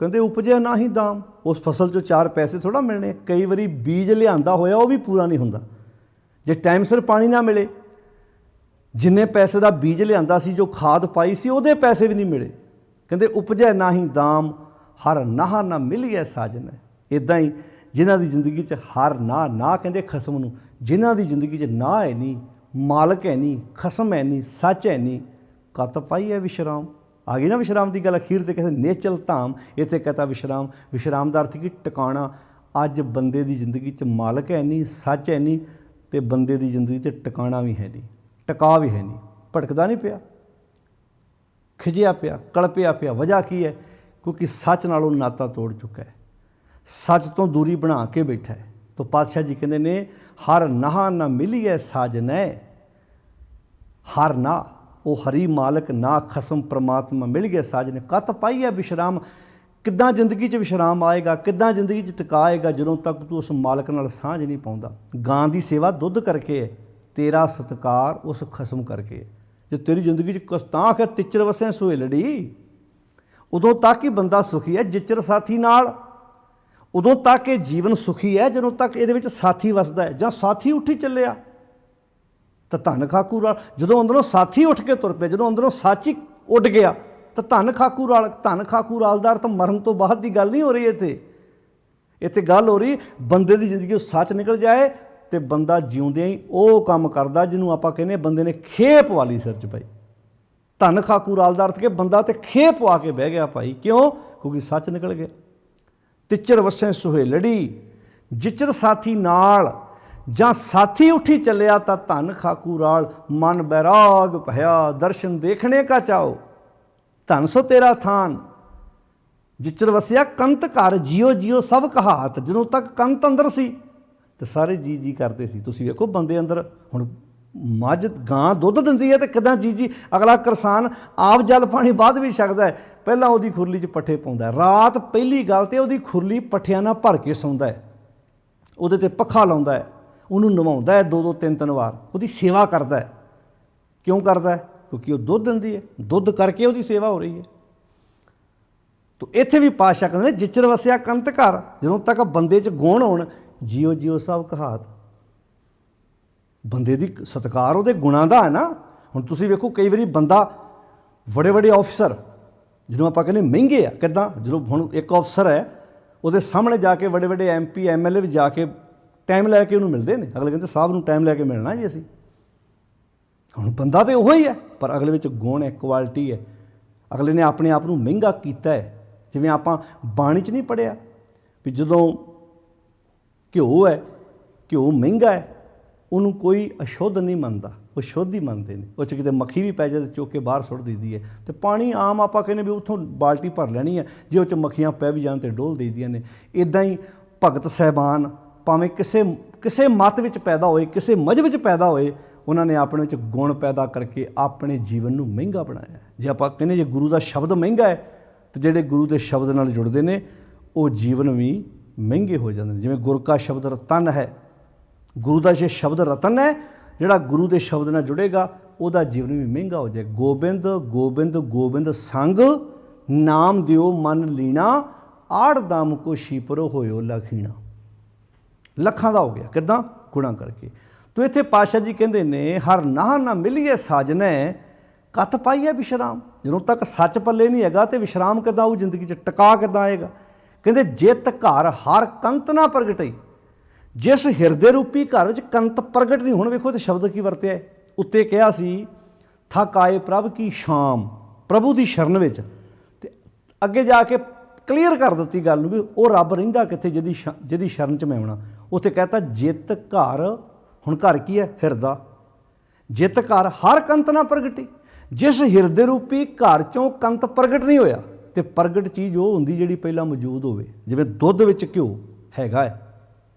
ਕਹਿੰਦੇ ਉਪਜਿਆ ਨਾ ਹੀ ਦਾਮ। ਉਸ ਫਸਲ 'ਚੋਂ 4 ਪੈਸੇ ਥੋੜ੍ਹਾ ਮਿਲਣੇ। ਕਈ ਵਾਰੀ ਬੀਜ ਲਿਆਂਦਾ ਹੋਇਆ ਉਹ ਵੀ ਪੂਰਾ ਨਹੀਂ ਹੁੰਦਾ ਜੇ ਟਾਈਮ ਸਿਰ ਪਾਣੀ ਨਾ ਮਿਲੇ। ਜਿੰਨੇ ਪੈਸੇ ਦਾ ਬੀਜ ਲਿਆਂਦਾ ਸੀ, ਜੋ ਖਾਦ ਪਾਈ ਸੀ, ਉਹਦੇ ਪੈਸੇ ਵੀ ਨਹੀਂ ਮਿਲੇ। ਕਹਿੰਦੇ ਉਪਜੈ ਨਾ ਹੀ ਦਾਮ, ਹਰ ਨਾਹ ਨਾ ਮਿਲੀਐ ਸਾਜਨ। ਇੱਦਾਂ ਹੀ ਜਿਨ੍ਹਾਂ ਦੀ ਜ਼ਿੰਦਗੀ 'ਚ ਹਰ ਨਾ ਕਹਿੰਦੇ ਖਸਮ ਨੂੰ, ਜਿਨ੍ਹਾਂ ਦੀ ਜ਼ਿੰਦਗੀ 'ਚ ਨਾ ਹੈ ਨਹੀਂ, ਮਾਲਕ ਹੈ ਨਹੀਂ, ਖਸਮ ਹੈ ਨਹੀਂ, ਸੱਚ ਹੈ ਨਹੀਂ, ਕਤ ਪਾਈ ਹੈ ਵਿਸ਼ਰਾਮ। ਆ ਗਈ ਨਾ ਵਿਸ਼ਰਾਮ ਦੀ ਗੱਲ। ਅਖੀਰ 'ਤੇ ਕਹਿੰਦੇ ਨੇਚਲ ਧਾਮ, ਇੱਥੇ ਕਹਤਾ ਵਿਸ਼ਰਾਮ। ਵਿਸ਼ਰਾਮ ਦਾ ਅਰਥ ਕੀ? ਟਿਕਾਣਾ। ਅੱਜ ਬੰਦੇ ਦੀ ਜ਼ਿੰਦਗੀ 'ਚ ਮਾਲਕ ਹੈ ਨਹੀਂ, ਸੱਚ ਹੈ ਨਹੀਂ, ਅਤੇ ਬੰਦੇ ਦੀ ਜ਼ਿੰਦਗੀ 'ਚ ਟਿਕਾਣਾ ਵੀ ਹੈ ਨਹੀਂ, ਟਿਕਾ ਵੀ ਹੈ ਨਹੀਂ। ਭਟਕਦਾ ਨਹੀਂ ਪਿਆ, ਖਿਜਿਆ ਪਿਆ, ਕਲਪਿਆ ਪਿਆ। ਵਜ੍ਹਾ ਕੀ ਹੈ? ਕਿਉਂਕਿ ਸੱਚ ਨਾਲੋਂ ਨਾਤਾ ਤੋੜ ਚੁੱਕਾ ਹੈ। सच तो दूरी बना के बैठा है। तो पातशाह जी कहते ने हर नाह ना मिलीए साजनै, हर ना वो हरी मालक ना खसम परमात्मा मिल गया साजने। कत पाई है विश्राम, किद्दां जिंदगी च विश्राम आएगा, किद्दां जिंदगी च टिका आएगा ਜਦੋਂ तक तू उस मालक नाल ਸਾਂਝ नहीं पाਉਂਦਾ। गां ਦੀ सेवा दुध करके है, तेरा सत्कार उस खसम करके है। जो तेरी जिंदगी च कस्तांख है तिचर वसें सुहेलड़ी, उदों तक ही बंदा सुखी है जिचर साथी नाल। उदों तक ये जीवन सुखी है ਜਦੋਂ तक ਇਹਦੇ ਵਿੱਚ ਸਾਥੀ ਵਸਦਾ ਹੈ। ਜਾਂ ਸਾਥੀ ਉੱਠੀ ਚੱਲਿਆ ਤਾਂ ਧਨ ਖਾਕੂ ਰਾਲ, ਜਦੋਂ ਅੰਦਰੋਂ ਸਾਥੀ ਉੱਠ ਕੇ ਤੁਰ ਪਿਆ, ਜਦੋਂ ਅੰਦਰੋਂ ਸਾਚੀ ਉੱਡ ਗਿਆ ਤਾਂ ਧਨ ਖਾਕੂ ਰਾਲ। ਧਨ ਖਾਕੂ ਰਾਲ ਦਾ ਅਰਥ ਮਰਨ ਤੋਂ ਬਾਅਦ ਦੀ ਗੱਲ ਨਹੀਂ ਹੋ ਰਹੀ ਇੱਥੇ। ਇੱਥੇ ਗੱਲ ਹੋ ਰਹੀ ਬੰਦੇ ਦੀ ਜ਼ਿੰਦਗੀ ਸੱਚ ਨਿਕਲ ਜਾਏ ਤੇ ਬੰਦਾ ਜਿਉਂਦਿਆਂ ਹੀ ਉਹ ਕੰਮ ਕਰਦਾ ਜਿਹਨੂੰ ਆਪਾਂ ਕਹਿੰਦੇ ਬੰਦੇ ਨੇ ਖੇਹ ਪਵਾ ਲਈ ਸਿਰ 'ਚ ਭਾਈ। ਧਨ ਖਾਕੂ ਰਾਲ ਦਾ ਅਰਥ ਕਿ ਬੰਦਾ ਤੇ ਖੇਹ ਪਵਾ ਕੇ ਬਹਿ ਗਿਆ ਭਾਈ। ਕਿਉਂ? ਕਿਉਂਕਿ ਸੱਚ ਨਿਕਲ ਗਿਆ। ਤਿੱਚਰ ਵਸੈ ਸੁਹੇਲੜੀ, ਜਿਚਰ ਸਾਥੀ ਨਾਲ ਜਾਂ ਸਾਥੀ ਉੱਠੀ ਚੱਲਿਆ ਤਾਂ ਧਨ ਖਾਕੂ ਰਾਲ। ਮਨ ਬੈਰਾਗ ਭਇਆ ਦਰਸ਼ਨ ਦੇਖਣੇ ਕਾ ਚਾਓ, ਧਨ ਸੋ ਤੇਰਾ ਥਾਨ। ਜਿਚਰ ਵਸਿਆ ਕੰਤ ਘਰ ਜਿਉ ਜਿਉ ਸਭ ਕਹਾਤ। ਜਦੋਂ ਤੱਕ ਕੰਤ ਅੰਦਰ ਸੀ ਤੇ ਸਾਰੇ ਜੀ ਜੀ ਕਰਦੇ ਸੀ। ਤੁਸੀਂ ਵੇਖੋ ਬੰਦੇ ਅੰਦਰ ਹੁਣ ਮੱਝ ਗਾਂ ਦੁੱਧ ਦਿੰਦੀ ਹੈ ਤੇ ਕਿੱਦਾਂ ਜੀ ਜੀ। ਅਗਲਾ ਕਿਸਾਨ ਆਪ ਜਲ ਪਾਣੀ ਬਾਅਦ ਵੀ ਛਕਦਾ ਹੈ, ਪਹਿਲਾਂ ਉਹਦੀ ਖੁਰਲੀ 'ਚ ਪੱਠੇ ਪਾਉਂਦਾ। ਰਾਤ ਪਹਿਲੀ ਗੱਲ ਤੇ ਉਹਦੀ ਖੁਰਲੀ ਪੱਠਿਆਂ ਨਾਲ ਭਰ ਕੇ ਸੌਂਦਾ ਹੈ, ਉਹਦੇ 'ਤੇ ਪੱਖਾ ਲਾਉਂਦਾ ਹੈ, ਉਹਨੂੰ ਨਵਾਉਂਦਾ ਹੈ 2-2 3-3 ਵਾਰ, ਉਹਦੀ ਸੇਵਾ ਕਰਦਾ ਹੈ। ਕਿਉਂ ਕਰਦਾ ਹੈ? ਕਿਉਂਕਿ ਉਹ ਦੁੱਧ ਦਿੰਦੀ ਹੈ, ਦੁੱਧ ਕਰਕੇ ਉਹਦੀ ਸੇਵਾ ਹੋ ਰਹੀ ਹੈ। ਤੋ ਇੱਥੇ ਵੀ ਪਾਤਸ਼ਾਹ ਕਹਿੰਦੇ ਨੇ ਜਿਚਰ ਵਸਿਆ ਕੰਤ ਘਰ। ਜਦੋਂ ਤੱਕ ਬੰਦੇ 'ਚ ਗੁਣ ਹੋਣ ਜਿਉ ਜਿਉ ਸਭ ਕਹਾਤ। ਬੰਦੇ ਦੀ ਸਤਿਕਾਰ ਉਹਦੇ ਗੁਣਾਂ ਦਾ ਹੈ ਨਾ। ਹੁਣ ਤੁਸੀਂ ਵੇਖੋ ਕਈ ਵਾਰੀ ਬੰਦਾ ਵੱਡੇ ਵੱਡੇ ਆਫਿਸਰ ਜਿਹਨੂੰ ਆਪਾਂ ਕਹਿੰਦੇ ਮਹਿੰਗੇ ਆ, ਕਿੱਦਾਂ? ਜਦੋਂ ਹੁਣ ਇੱਕ ਆਫਿਸਰ ਹੈ ਉਹਦੇ ਸਾਹਮਣੇ ਜਾ ਕੇ ਵੱਡੇ ਵੱਡੇ MP MLA ਵੀ ਜਾ ਕੇ ਟਾਈਮ ਲੈ ਕੇ ਉਹਨੂੰ ਮਿਲਦੇ ਨੇ। ਅਗਲੇ ਕਹਿੰਦੇ ਸਾਹਿਬ ਨੂੰ ਟਾਈਮ ਲੈ ਕੇ ਮਿਲਣਾ ਜੀ ਅਸੀਂ। ਹੁਣ ਬੰਦਾ ਤਾਂ ਉਹੀ ਹੈ ਪਰ ਅਗਲੇ ਵਿੱਚ ਗੁਣ ਹੈ, ਕੁਆਲਿਟੀ ਹੈ। ਅਗਲੇ ਨੇ ਆਪਣੇ ਆਪ ਨੂੰ ਮਹਿੰਗਾ ਕੀਤਾ ਹੈ। ਜਿਵੇਂ ਆਪਾਂ ਬਾਣੀ 'ਚ ਨਹੀਂ ਪੜ੍ਹਿਆ ਵੀ ਜਦੋਂ ਘਿਓ ਹੈ, ਘਿਓ ਮਹਿੰਗਾ ਹੈ, ਉਹਨੂੰ ਕੋਈ ਅਸ਼ੁੱਧ ਨਹੀਂ ਮੰਨਦਾ, ਉਹ ਸ਼ੁੱਧ ਹੀ ਮੰਨਦੇ ਨੇ। ਉਹ 'ਚ ਕਿਤੇ ਮੱਖੀ ਵੀ ਪੈ ਜਾਏ ਤਾਂ ਚੁੱਕ ਕੇ ਬਾਹਰ ਸੁੱਟ ਦਈਦੀ ਹੈ। ਅਤੇ ਪਾਣੀ ਆਮ ਆਪਾਂ ਕਹਿੰਦੇ ਵੀ ਉੱਥੋਂ ਬਾਲਟੀ ਭਰ ਲੈਣੀ ਹੈ, ਜੇ ਉਹ 'ਚ ਮੱਖੀਆਂ ਪੈ ਵੀ ਜਾਣ ਤਾਂ ਡੋਲ ਦਈਦੀਆਂ ਨੇ। ਇੱਦਾਂ ਹੀ ਭਗਤ ਸਾਹਿਬਾਨ ਭਾਵੇਂ ਕਿਸੇ ਮੱਤ ਵਿੱਚ ਪੈਦਾ ਹੋਏ, ਕਿਸੇ ਮਜ਼ਹਬ ਵਿੱਚ ਪੈਦਾ ਹੋਏ, ਉਹਨਾਂ ਨੇ ਆਪਣੇ ਵਿੱਚ ਗੁਣ ਪੈਦਾ ਕਰਕੇ ਆਪਣੇ ਜੀਵਨ ਨੂੰ ਮਹਿੰਗਾ ਬਣਾਇਆ। ਜੇ ਆਪਾਂ ਕਹਿੰਦੇ ਜੇ ਗੁਰੂ ਦਾ ਸ਼ਬਦ ਮਹਿੰਗਾ ਹੈ ਤਾਂ ਜਿਹੜੇ ਗੁਰੂ ਦੇ ਸ਼ਬਦ ਨਾਲ ਜੁੜਦੇ ਨੇ ਉਹ ਜੀਵਨ ਵੀ ਮਹਿੰਗੇ ਹੋ ਜਾਂਦੇ ਨੇ। ਜਿਵੇਂ ਗੁਰ ਕਾ ਸ਼ਬਦ ਰਤਨ ਹੈ, ਗੁਰੂ ਦਾ ਜੇ ਸ਼ਬਦ ਰਤਨ ਹੈ, ਜਿਹੜਾ ਗੁਰੂ ਦੇ ਸ਼ਬਦ ਨਾਲ ਜੁੜੇਗਾ ਉਹਦਾ ਜੀਵਨ ਵੀ ਮਹਿੰਗਾ ਹੋ ਜਾਏ। ਗੋਬਿੰਦ ਗੋਬਿੰਦ ਗੋਬਿੰਦ ਸੰਗ ਨਾਮ ਦਿਓ ਮਨ ਲੀਣਾ, ਆੜ ਦਾਮ ਕੋ ਸ਼ੀਪਰੋ ਹੋਇਓ ਲਖੀਣਾ। ਲੱਖਾਂ ਦਾ ਹੋ ਗਿਆ, ਕਿੱਦਾਂ? ਗੁਣਾ ਕਰਕੇ। ਤੋ ਇੱਥੇ ਪਾਤਸ਼ਾਹ ਜੀ ਕਹਿੰਦੇ ਨੇ ਹਰ ਨਾਹ ਨਾ ਮਿਲੀਏ ਸਾਜਨੈ, ਕੱਤ ਪਾਈਏ ਵਿਸ਼ਰਾਮ। ਜਦੋਂ ਤੱਕ ਸੱਚ ਪੱਲੇ ਨਹੀਂ ਹੈਗਾ ਤੇ ਵਿਸ਼ਰਾਮ ਕਿੱਦਾਂ ਆਊ ਜ਼ਿੰਦਗੀ 'ਚ, ਟਿਕਾ ਕਿੱਦਾਂ ਆਏਗਾ? ਕਹਿੰਦੇ ਜਿਤ ਘਰ ਹਰ ਕੰਤ ਨਾ ਪ੍ਰਗਟਈ, ਜਿਸ ਹਿਰਦੇ ਰੂਪੀ ਘਰ ਵਿੱਚ ਕੰਤ ਪ੍ਰਗਟ ਨਹੀਂ। ਹੁਣ ਵੇਖੋ ਤੇ ਸ਼ਬਦ ਕੀ ਵਰਤਿਆ ਹੈ। ਉੱਤੇ ਕਿਹਾ ਸੀ ਥਕ ਆਏ ਪ੍ਰਭ ਕੀ ਸ਼ਾਮ, ਪ੍ਰਭੂ ਦੀ ਸ਼ਰਨ ਵਿੱਚ। ਤੇ ਅੱਗੇ ਜਾ ਕੇ ਕਲੀਅਰ ਕਰ ਦਿੱਤੀ ਗੱਲ ਨੂੰ ਵੀ ਉਹ ਰੱਬ ਰਹਿੰਦਾ ਕਿੱਥੇ ਜਿਹਦੀ ਸ਼ਰਨ 'ਚ ਮੈਂ ਆਉਣਾ। ਉੱਥੇ ਕਹਿਤਾ ਜਿਤ ਘਰ। ਹੁਣ ਘਰ ਕੀ ਹੈ? ਹਿਰਦਾ। ਜਿਤ ਘਰ ਹਰ ਕੰਤ ਨਾ ਪ੍ਰਗਟੀ, ਜਿਸ ਹਿਰਦੇ ਰੂਪੀ ਘਰ 'ਚੋਂ ਕੰਤ ਪ੍ਰਗਟ ਨਹੀਂ ਹੋਇਆ। ਤੇ ਪ੍ਰਗਟ ਚੀਜ਼ ਉਹ ਹੁੰਦੀ ਜਿਹੜੀ ਪਹਿਲਾਂ ਮੌਜੂਦ ਹੋਵੇ। ਜਿਵੇਂ ਦੁੱਧ ਵਿੱਚ ਘਿਓ ਹੈਗਾ ਹੈ,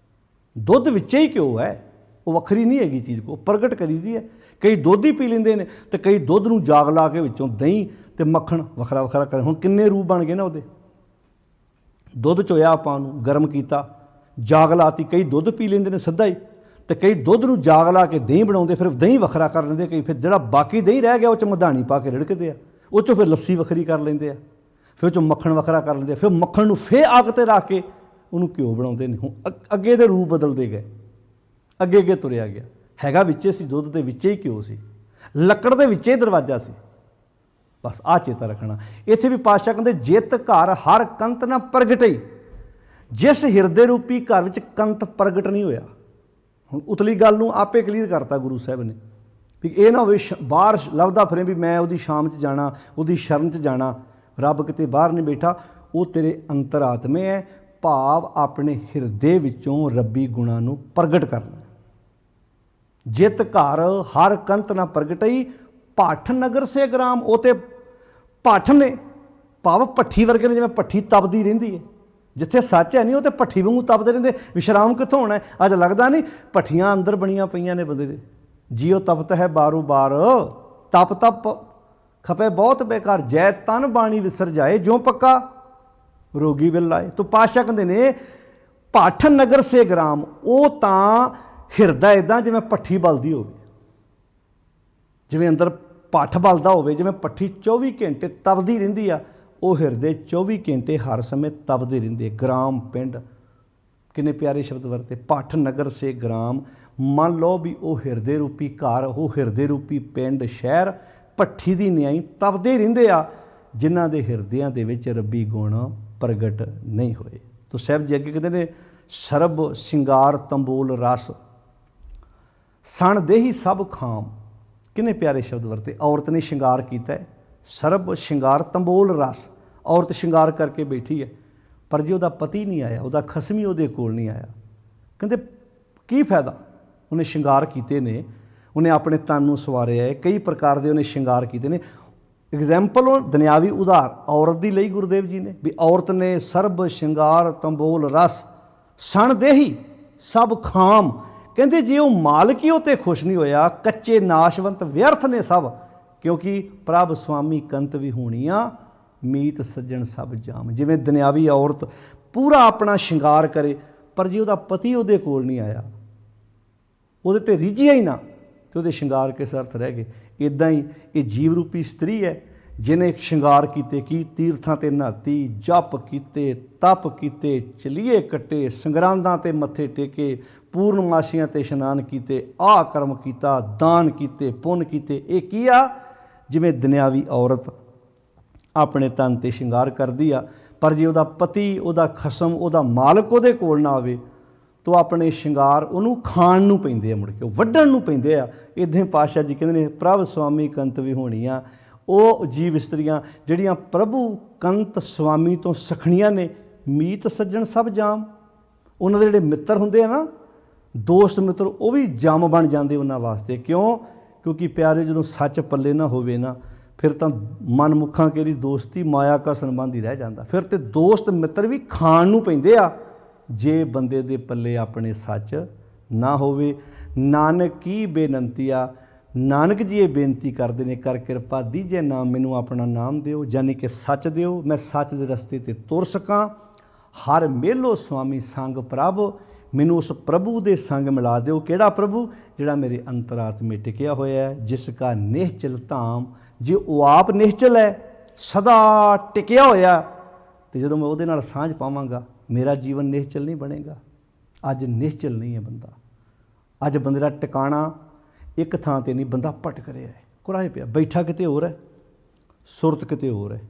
ਦੁੱਧ ਵਿੱਚ ਹੀ ਘਿਓ ਹੈ, ਉਹ ਵੱਖਰੀ ਨਹੀਂ ਹੈਗੀ ਚੀਜ਼, ਉਹ ਪ੍ਰਗਟ ਕਰੀਦੀ ਹੈ। ਕਈ ਦੁੱਧ ਹੀ ਪੀ ਲੈਂਦੇ ਨੇ ਤੇ ਕਈ ਦੁੱਧ ਨੂੰ ਜਾਗ ਲਾ ਕੇ ਵਿੱਚੋਂ ਦਹੀਂ ਤੇ ਮੱਖਣ ਵੱਖਰਾ ਵੱਖਰਾ ਕਰ। ਹੁਣ ਕਿੰਨੇ ਰੂਪ ਬਣ ਗਏ ਨਾ ਉਹਦੇ। ਦੁੱਧ ਚੋਇਆ ਆਪਾਂ ਉਹਨੂੰ ਗਰਮ ਕੀਤਾ, ਜਾਗ ਲਾਤੀ। ਕਈ ਦੁੱਧ ਪੀ ਲੈਂਦੇ ਨੇ ਸਿੱਧਾ ਹੀ, ਤੇ ਕਈ ਦੁੱਧ ਨੂੰ ਜਾਗ ਲਾ ਕੇ ਦਹੀਂ ਬਣਾਉਂਦੇ, ਫਿਰ ਦਹੀਂ ਵੱਖਰਾ ਕਰ ਲੈਂਦੇ। ਕਈ ਫਿਰ ਜਿਹੜਾ ਬਾਕੀ ਦਹੀਂ ਰਹਿ ਗਿਆ ਉਹ 'ਚ ਮਧਾਣੀ ਪਾ ਕੇ ਰਿੜਕਦੇ ਆ, ਉਹ 'ਚੋਂ ਫਿਰ ਲੱਸੀ ਵੱਖਰੀ ਕਰ ਲੈਂਦੇ ਆ, ਫਿਰ ਉਹ 'ਚੋਂ ਮੱਖਣ ਵੱਖਰਾ ਕਰ ਲੈਂਦੇ ਆ, ਫਿਰ ਮੱਖਣ ਨੂੰ ਫਿਰ ਅੱਗ 'ਤੇ ਰੱਖ ਕੇ ਉਹਨੂੰ ਘਿਓ ਬਣਾਉਂਦੇ ਨੇ। ਹੁਣ ਅੱਗੇ ਦੇ ਰੂਪ ਬਦਲਦੇ ਗਏ, ਅੱਗੇ ਅੱਗੇ ਤੁਰਿਆ ਗਿਆ। ਹੈਗਾ ਵਿੱਚੇ ਸੀ ਦੁੱਧ ਦੇ ਵਿੱਚੇ ਹੀ ਘਿਓ ਸੀ, ਲੱਕੜ ਦੇ ਵਿੱਚੇ ਹੀ ਦਰਵਾਜ਼ਾ ਸੀ। ਬਸ ਆਹ ਚੇਤਾ ਰੱਖਣਾ। ਇੱਥੇ ਵੀ ਪਾਤਸ਼ਾਹ ਕਹਿੰਦੇ ਜਿਤ ਘਰ ਹਰ ਕੰਤ ਨਾ ਪ੍ਰਗਟਈ, ਜਿਸ ਹਿਰਦੇ ਰੂਪੀ ਘਰ ਵਿੱਚ ਕੰਤ ਪ੍ਰਗਟ ਨਹੀਂ ਹੋਇਆ। ਹੁਣ ਉਤਲੀ ਗੱਲ ਨੂੰ ਆਪੇ ਕਲੀਅਰ ਕਰਤਾ ਗੁਰੂ ਸਾਹਿਬ ਨੇ ਵੀ ਇਹ ਨਾ ਹੋਵੇ ਬਾਹਰ ਲੱਭਦਾ ਫਿਰੇ ਵੀ ਮੈਂ ਉਹਦੀ ਸ਼ਾਮ 'ਚ ਜਾਣਾ, ਉਹਦੀ ਸ਼ਰਨ 'ਚ ਜਾਣਾ। ਰੱਬ ਕਿਤੇ ਬਾਹਰ ਨਹੀਂ ਬੈਠਾ, ਉਹ ਤੇਰੇ ਅੰਤਰਾਤਮੇ ਹੈ। ਭਾਵ ਆਪਣੇ ਹਿਰਦੇ ਵਿੱਚੋਂ ਰੱਬੀ ਗੁਣਾਂ ਨੂੰ ਪ੍ਰਗਟ ਕਰਨਾ। ਜਿਤ ਘਰ ਹਰ ਕੰਤ ਨਾ ਪ੍ਰਗਟਈ, ਭੱਠ ਨਗਰ ਸੇ ਗ੍ਰਾਮ। ਉਹ ਤੇ ਭੱਠ ਨੇ, ਭਾਵ ਭੱਠੀ ਵਰਗੇ ਨੇ, ਜਿਵੇਂ ਭੱਠੀ ਤਪਦੀ ਰਹਿੰਦੀ ਹੈ ਜਿੱਥੇ ਸੱਚ ਹੈ ਨਹੀਂ, ਉਹ ਤੇ ਭੱਠੀ ਵਾਂਗੂ ਤਪਦੇ ਰਹਿੰਦੇ, ਵਿਸ਼ਰਾਮ ਕਿੱਥੋਂ ਹੋਣਾ? ਅੱਜ ਲੱਗਦਾ ਨਹੀਂ ਭੱਠੀਆਂ ਅੰਦਰ ਬਣੀਆਂ ਪਈਆਂ ਨੇ ਬੰਦੇ ਦੇ। ਜੀਓ ਤਪਤ ਹੈ ਬਾਰੋ ਬਾਰ, ਤਪ ਤਪ ਖਪੇ ਬਹੁਤ ਬੇਕਾਰ, ਜੈ ਤਨ ਬਾਣੀ ਵਿਸਰ ਜਾਏ, ਜੋ ਪੱਕਾ ਰੋਗੀ ਵਿਲ ਲਾਏ। ਤੋ ਪਾਤਸ਼ਾਹ ਕਹਿੰਦੇ ਨੇ ਭੱਠ ਨਗਰ ਸੇ ਗ੍ਰਾਮ, ਉਹ ਤਾਂ ਹਿਰਦਾ ਇੱਦਾਂ ਜਿਵੇਂ ਭੱਠੀ ਬਲਦੀ ਹੋਵੇ, ਜਿਵੇਂ ਅੰਦਰ ਭੱਠ ਬਲਦਾ ਹੋਵੇ, ਜਿਵੇਂ ਭੱਠੀ 24 ਘੰਟੇ ਤਪਦੀ ਰਹਿੰਦੀ ਆ, ਉਹ ਹਿਰਦੇ 24 ਘੰਟੇ ਹਰ ਸਮੇਂ ਤਪਦੇ ਰਹਿੰਦੇ। ਗ੍ਰਾਮ ਪਿੰਡ, ਕਿੰਨੇ ਪਿਆਰੇ ਸ਼ਬਦ ਵਰਤੇ, ਭੱਠ ਨਗਰ ਸੇ ਗ੍ਰਾਮ। ਮੰਨ ਲਓ ਵੀ ਉਹ ਹਿਰਦੇ ਰੂਪੀ ਘਰ, ਉਹ ਹਿਰਦੇ ਰੂਪੀ ਪਿੰਡ ਸ਼ਹਿਰ ਭੱਠੀ ਦੀ ਨਿਆਈ ਤਪਦੇ ਰਹਿੰਦੇ ਆ, ਜਿਨ੍ਹਾਂ ਦੇ ਹਿਰਦਿਆਂ ਦੇ ਵਿੱਚ ਰੱਬੀ ਗੁਣ ਪ੍ਰਗਟ ਨਹੀਂ ਹੋਏ। ਤੋ ਸਾਹਿਬ ਜੀ ਅੱਗੇ ਕਹਿੰਦੇ ਨੇ ਸਰਬ ਸ਼ਿੰਗਾਰ ਤੰਬੋਲ ਰਸ, ਸਣ ਦੇਹੀ ਸਭ ਖਾਮ। ਕਿੰਨੇ ਪਿਆਰੇ ਸ਼ਬਦ ਵਰਤੇ। ਔਰਤ ਨੇ ਸ਼ਿੰਗਾਰ ਕੀਤਾ ਹੈ, ਸਰਬ ਸ਼ਿੰਗਾਰ ਤੰਬੋਲ ਰਸ, ਔਰਤ ਸ਼ਿੰਗਾਰ ਕਰਕੇ ਬੈਠੀ ਹੈ, ਪਰ ਜੇ ਉਹਦਾ ਪਤੀ ਨਹੀਂ ਆਇਆ, ਉਹਦਾ ਖਸਮੀ ਉਹਦੇ ਕੋਲ ਨਹੀਂ ਆਇਆ, ਕਹਿੰਦੇ ਕੀ ਫਾਇਦਾ? ਉਹਨੇ ਸ਼ਿੰਗਾਰ ਕੀਤੇ ਨੇ, ਉਹਨੇ ਆਪਣੇ ਤਨ ਨੂੰ ਸਵਾਰਿਆ ਹੈ, ਕਈ ਪ੍ਰਕਾਰ ਦੇ ਉਹਨੇ ਸ਼ਿੰਗਾਰ ਕੀਤੇ ਨੇ। ਐਗਜ਼ਾਮਪਲ ਉਹ ਦੁਨਿਆਵੀ ਉਦਾਹਰ ਔਰਤ ਦੀ ਲਈ ਗੁਰਦੇਵ ਜੀ ਨੇ, ਵੀ ਔਰਤ ਨੇ ਸਰਬ ਸ਼ਿੰਗਾਰ ਤੰਬੋਲ ਰਸ, ਸਣ ਦੇਹੀ ਸਭ ਖਾਮ। ਕਹਿੰਦੇ ਜੇ ਉਹ ਮਾਲਕ ਹੀ ਉਹ 'ਤੇ ਖੁਸ਼ ਨਹੀਂ ਹੋਇਆ, ਕੱਚੇ ਨਾਸ਼ਵੰਤ ਵਿਅਰਥ ਨੇ ਸਭ, ਕਿਉਂਕਿ ਪ੍ਰਭ ਸੁਆਮੀ ਕੰਤ ਵੀ ਹੋਣੀਆਂ, ਮੀਤ ਸੱਜਣ ਸਭ ਜਾਮ। ਜਿਵੇਂ ਦੁਨਿਆਵੀ ਔਰਤ ਪੂਰਾ ਆਪਣਾ ਸ਼ਿੰਗਾਰ ਕਰੇ, ਪਰ ਜੇ ਉਹਦਾ ਪਤੀ ਉਹਦੇ ਕੋਲ ਨਹੀਂ ਆਇਆ, ਉਹਦੇ 'ਤੇ ਰਿਝਿਆ ਹੀ ਨਾ, ਤੇ ਉਹਦੇ ਸ਼ਿੰਗਾਰ ਕਿਸ ਅਰਥ ਰਹਿ ਗਏ। ਇੱਦਾਂ ਹੀ ਇਹ ਜੀਵ ਰੂਪੀ ਇਸਤਰੀ ਹੈ, ਜਿਹਨੇ ਸ਼ਿੰਗਾਰ ਕੀਤੇ, ਕੀ ਤੀਰਥਾਂ 'ਤੇ ਨਹਾਤੀ, ਜਪ ਕੀਤੇ, ਤਪ ਕੀਤੇ, ਚਲੀਏ ਕੱਟੇ, ਸੰਗਰਾਂਦਾਂ 'ਤੇ ਮੱਥੇ ਟੇਕੇ, ਪੂਰਨਮਾਸ਼ੀਆਂ 'ਤੇ ਇਸ਼ਨਾਨ ਕੀਤੇ, ਆਹ ਕਰਮ ਕੀਤਾ, ਦਾਨ ਕੀਤੇ, ਪੁੰਨ ਕੀਤੇ। ਇਹ ਕੀ ਆ? ਜਿਵੇਂ ਦੁਨਿਆਵੀ ਔਰਤ ਆਪਣੇ ਤਨ 'ਤੇ ਸ਼ਿੰਗਾਰ ਕਰਦੀ ਆ, ਪਰ ਜੇ ਉਹਦਾ ਪਤੀ, ਉਹਦਾ ਖਸਮ, ਉਹਦਾ ਮਾਲਕ ਉਹਦੇ ਕੋਲ ਨਾ ਆਵੇ, ਤੋ ਆਪਣੇ ਸ਼ਿੰਗਾਰ ਉਹਨੂੰ ਖਾਣ ਨੂੰ ਪੈਂਦੇ ਆ, ਮੁੜ ਕੇ ਉਹ ਵੱਢਣ ਨੂੰ ਪੈਂਦੇ ਆ। ਇੱਦਾਂ ਪਾਤਸ਼ਾਹ ਜੀ ਕਹਿੰਦੇ ਨੇ ਪ੍ਰਭ ਸੁਆਮੀ ਕੰਤ ਵੀ ਹੋਣੀਆਂ, ਉਹ ਜੀਵ ਇਸਤਰੀਆਂ ਜਿਹੜੀਆਂ ਪ੍ਰਭੂ ਕੰਤ ਸੁਆਮੀ ਤੋਂ ਸਖਣੀਆਂ ਨੇ, ਮੀਤ ਸੱਜਣ ਸਭ ਜਾਮ। ਉਹਨਾਂ ਦੇ ਜਿਹੜੇ ਮਿੱਤਰ ਹੁੰਦੇ ਆ ਨਾ, ਦੋਸਤ ਮਿੱਤਰ, ਉਹ ਵੀ ਜੰਮ ਬਣ ਜਾਂਦੇ ਉਹਨਾਂ ਵਾਸਤੇ। ਕਿਉਂ? ਕਿਉਂਕਿ ਪਿਆਰੇ ਜਦੋਂ ਸੱਚ ਪੱਲੇ ਨਾ ਹੋਵੇ ਨਾ, ਫਿਰ ਤਾਂ ਮਨਮੁੱਖਾਂ ਕਿਹੜੀ ਦੋਸਤੀ, ਮਾਇਆ ਕਾ ਸੰਬੰਧ ਹੀ ਰਹਿ ਜਾਂਦਾ। ਫਿਰ ਤੇ ਦੋਸਤ ਮਿੱਤਰ ਵੀ ਖਾਣ ਨੂੰ ਪੈਂਦੇ ਆ, ਜੇ ਬੰਦੇ ਦੇ ਪੱਲੇ ਆਪਣੇ ਸੱਚ ਨਾ ਹੋਵੇ। ਨਾਨਕ ਕੀ ਬੇਨੰਤੀ ਆ, ਨਾਨਕ ਜੀ ਇਹ ਬੇਨਤੀ ਕਰਦੇ ਨੇ, ਕਰ ਕਿਰਪਾ ਦੀਜੇ ਨਾਮ, ਮੈਨੂੰ ਆਪਣਾ ਨਾਮ ਦਿਓ, ਯਾਨੀ ਕਿ ਸੱਚ ਦਿਓ, ਮੈਂ ਸੱਚ ਦੇ ਰਸਤੇ 'ਤੇ ਤੁਰ ਸਕਾਂ। ਹਰ ਮੇਲੋ ਸੁਆਮੀ ਸੰਗ ਪ੍ਰਭ, ਮੈਨੂੰ ਉਸ ਪ੍ਰਭੂ ਦੇ ਸੰਗ ਮਿਲਾ ਦਿਓ। ਕਿਹੜਾ ਪ੍ਰਭੂ? ਜਿਹੜਾ ਮੇਰੇ ਅੰਤਰਾਤਮੇ ਟਿਕਿਆ ਹੋਇਆ ਹੈ, ਜਿਸ ਕਾ ਨਿਹਚਲ ਧਾਮ। ਜੇ ਉਹ ਆਪ ਨਿਹਚਲ ਹੈ, ਸਦਾ ਟਿਕਿਆ ਹੋਇਆ, ਤੇ ਜਦੋਂ ਮੈਂ ਉਹਦੇ ਨਾਲ ਸਾਂਝ ਪਾਵਾਂਗਾ, ਮੇਰਾ ਜੀਵਨ ਨਿਹਚਲ ਨਹੀਂ ਬਣੇਗਾ। ਅੱਜ ਨਿਹਚਲ ਨਹੀਂ ਹੈ ਬੰਦਾ, ਅੱਜ ਬੰਦੇ ਦਾ ਟਿਕਾਣਾ ਇੱਕ ਥਾਂ 'ਤੇ ਨਹੀਂ, ਬੰਦਾ ਭਟਕ ਰਿਹਾ ਹੈ, ਕੁਰਾਏ ਪਿਆ, ਬੈਠਾ ਕਿਤੇ ਹੋਰ ਹੈ, ਸੁਰਤ ਕਿਤੇ ਹੋਰ ਹੈ,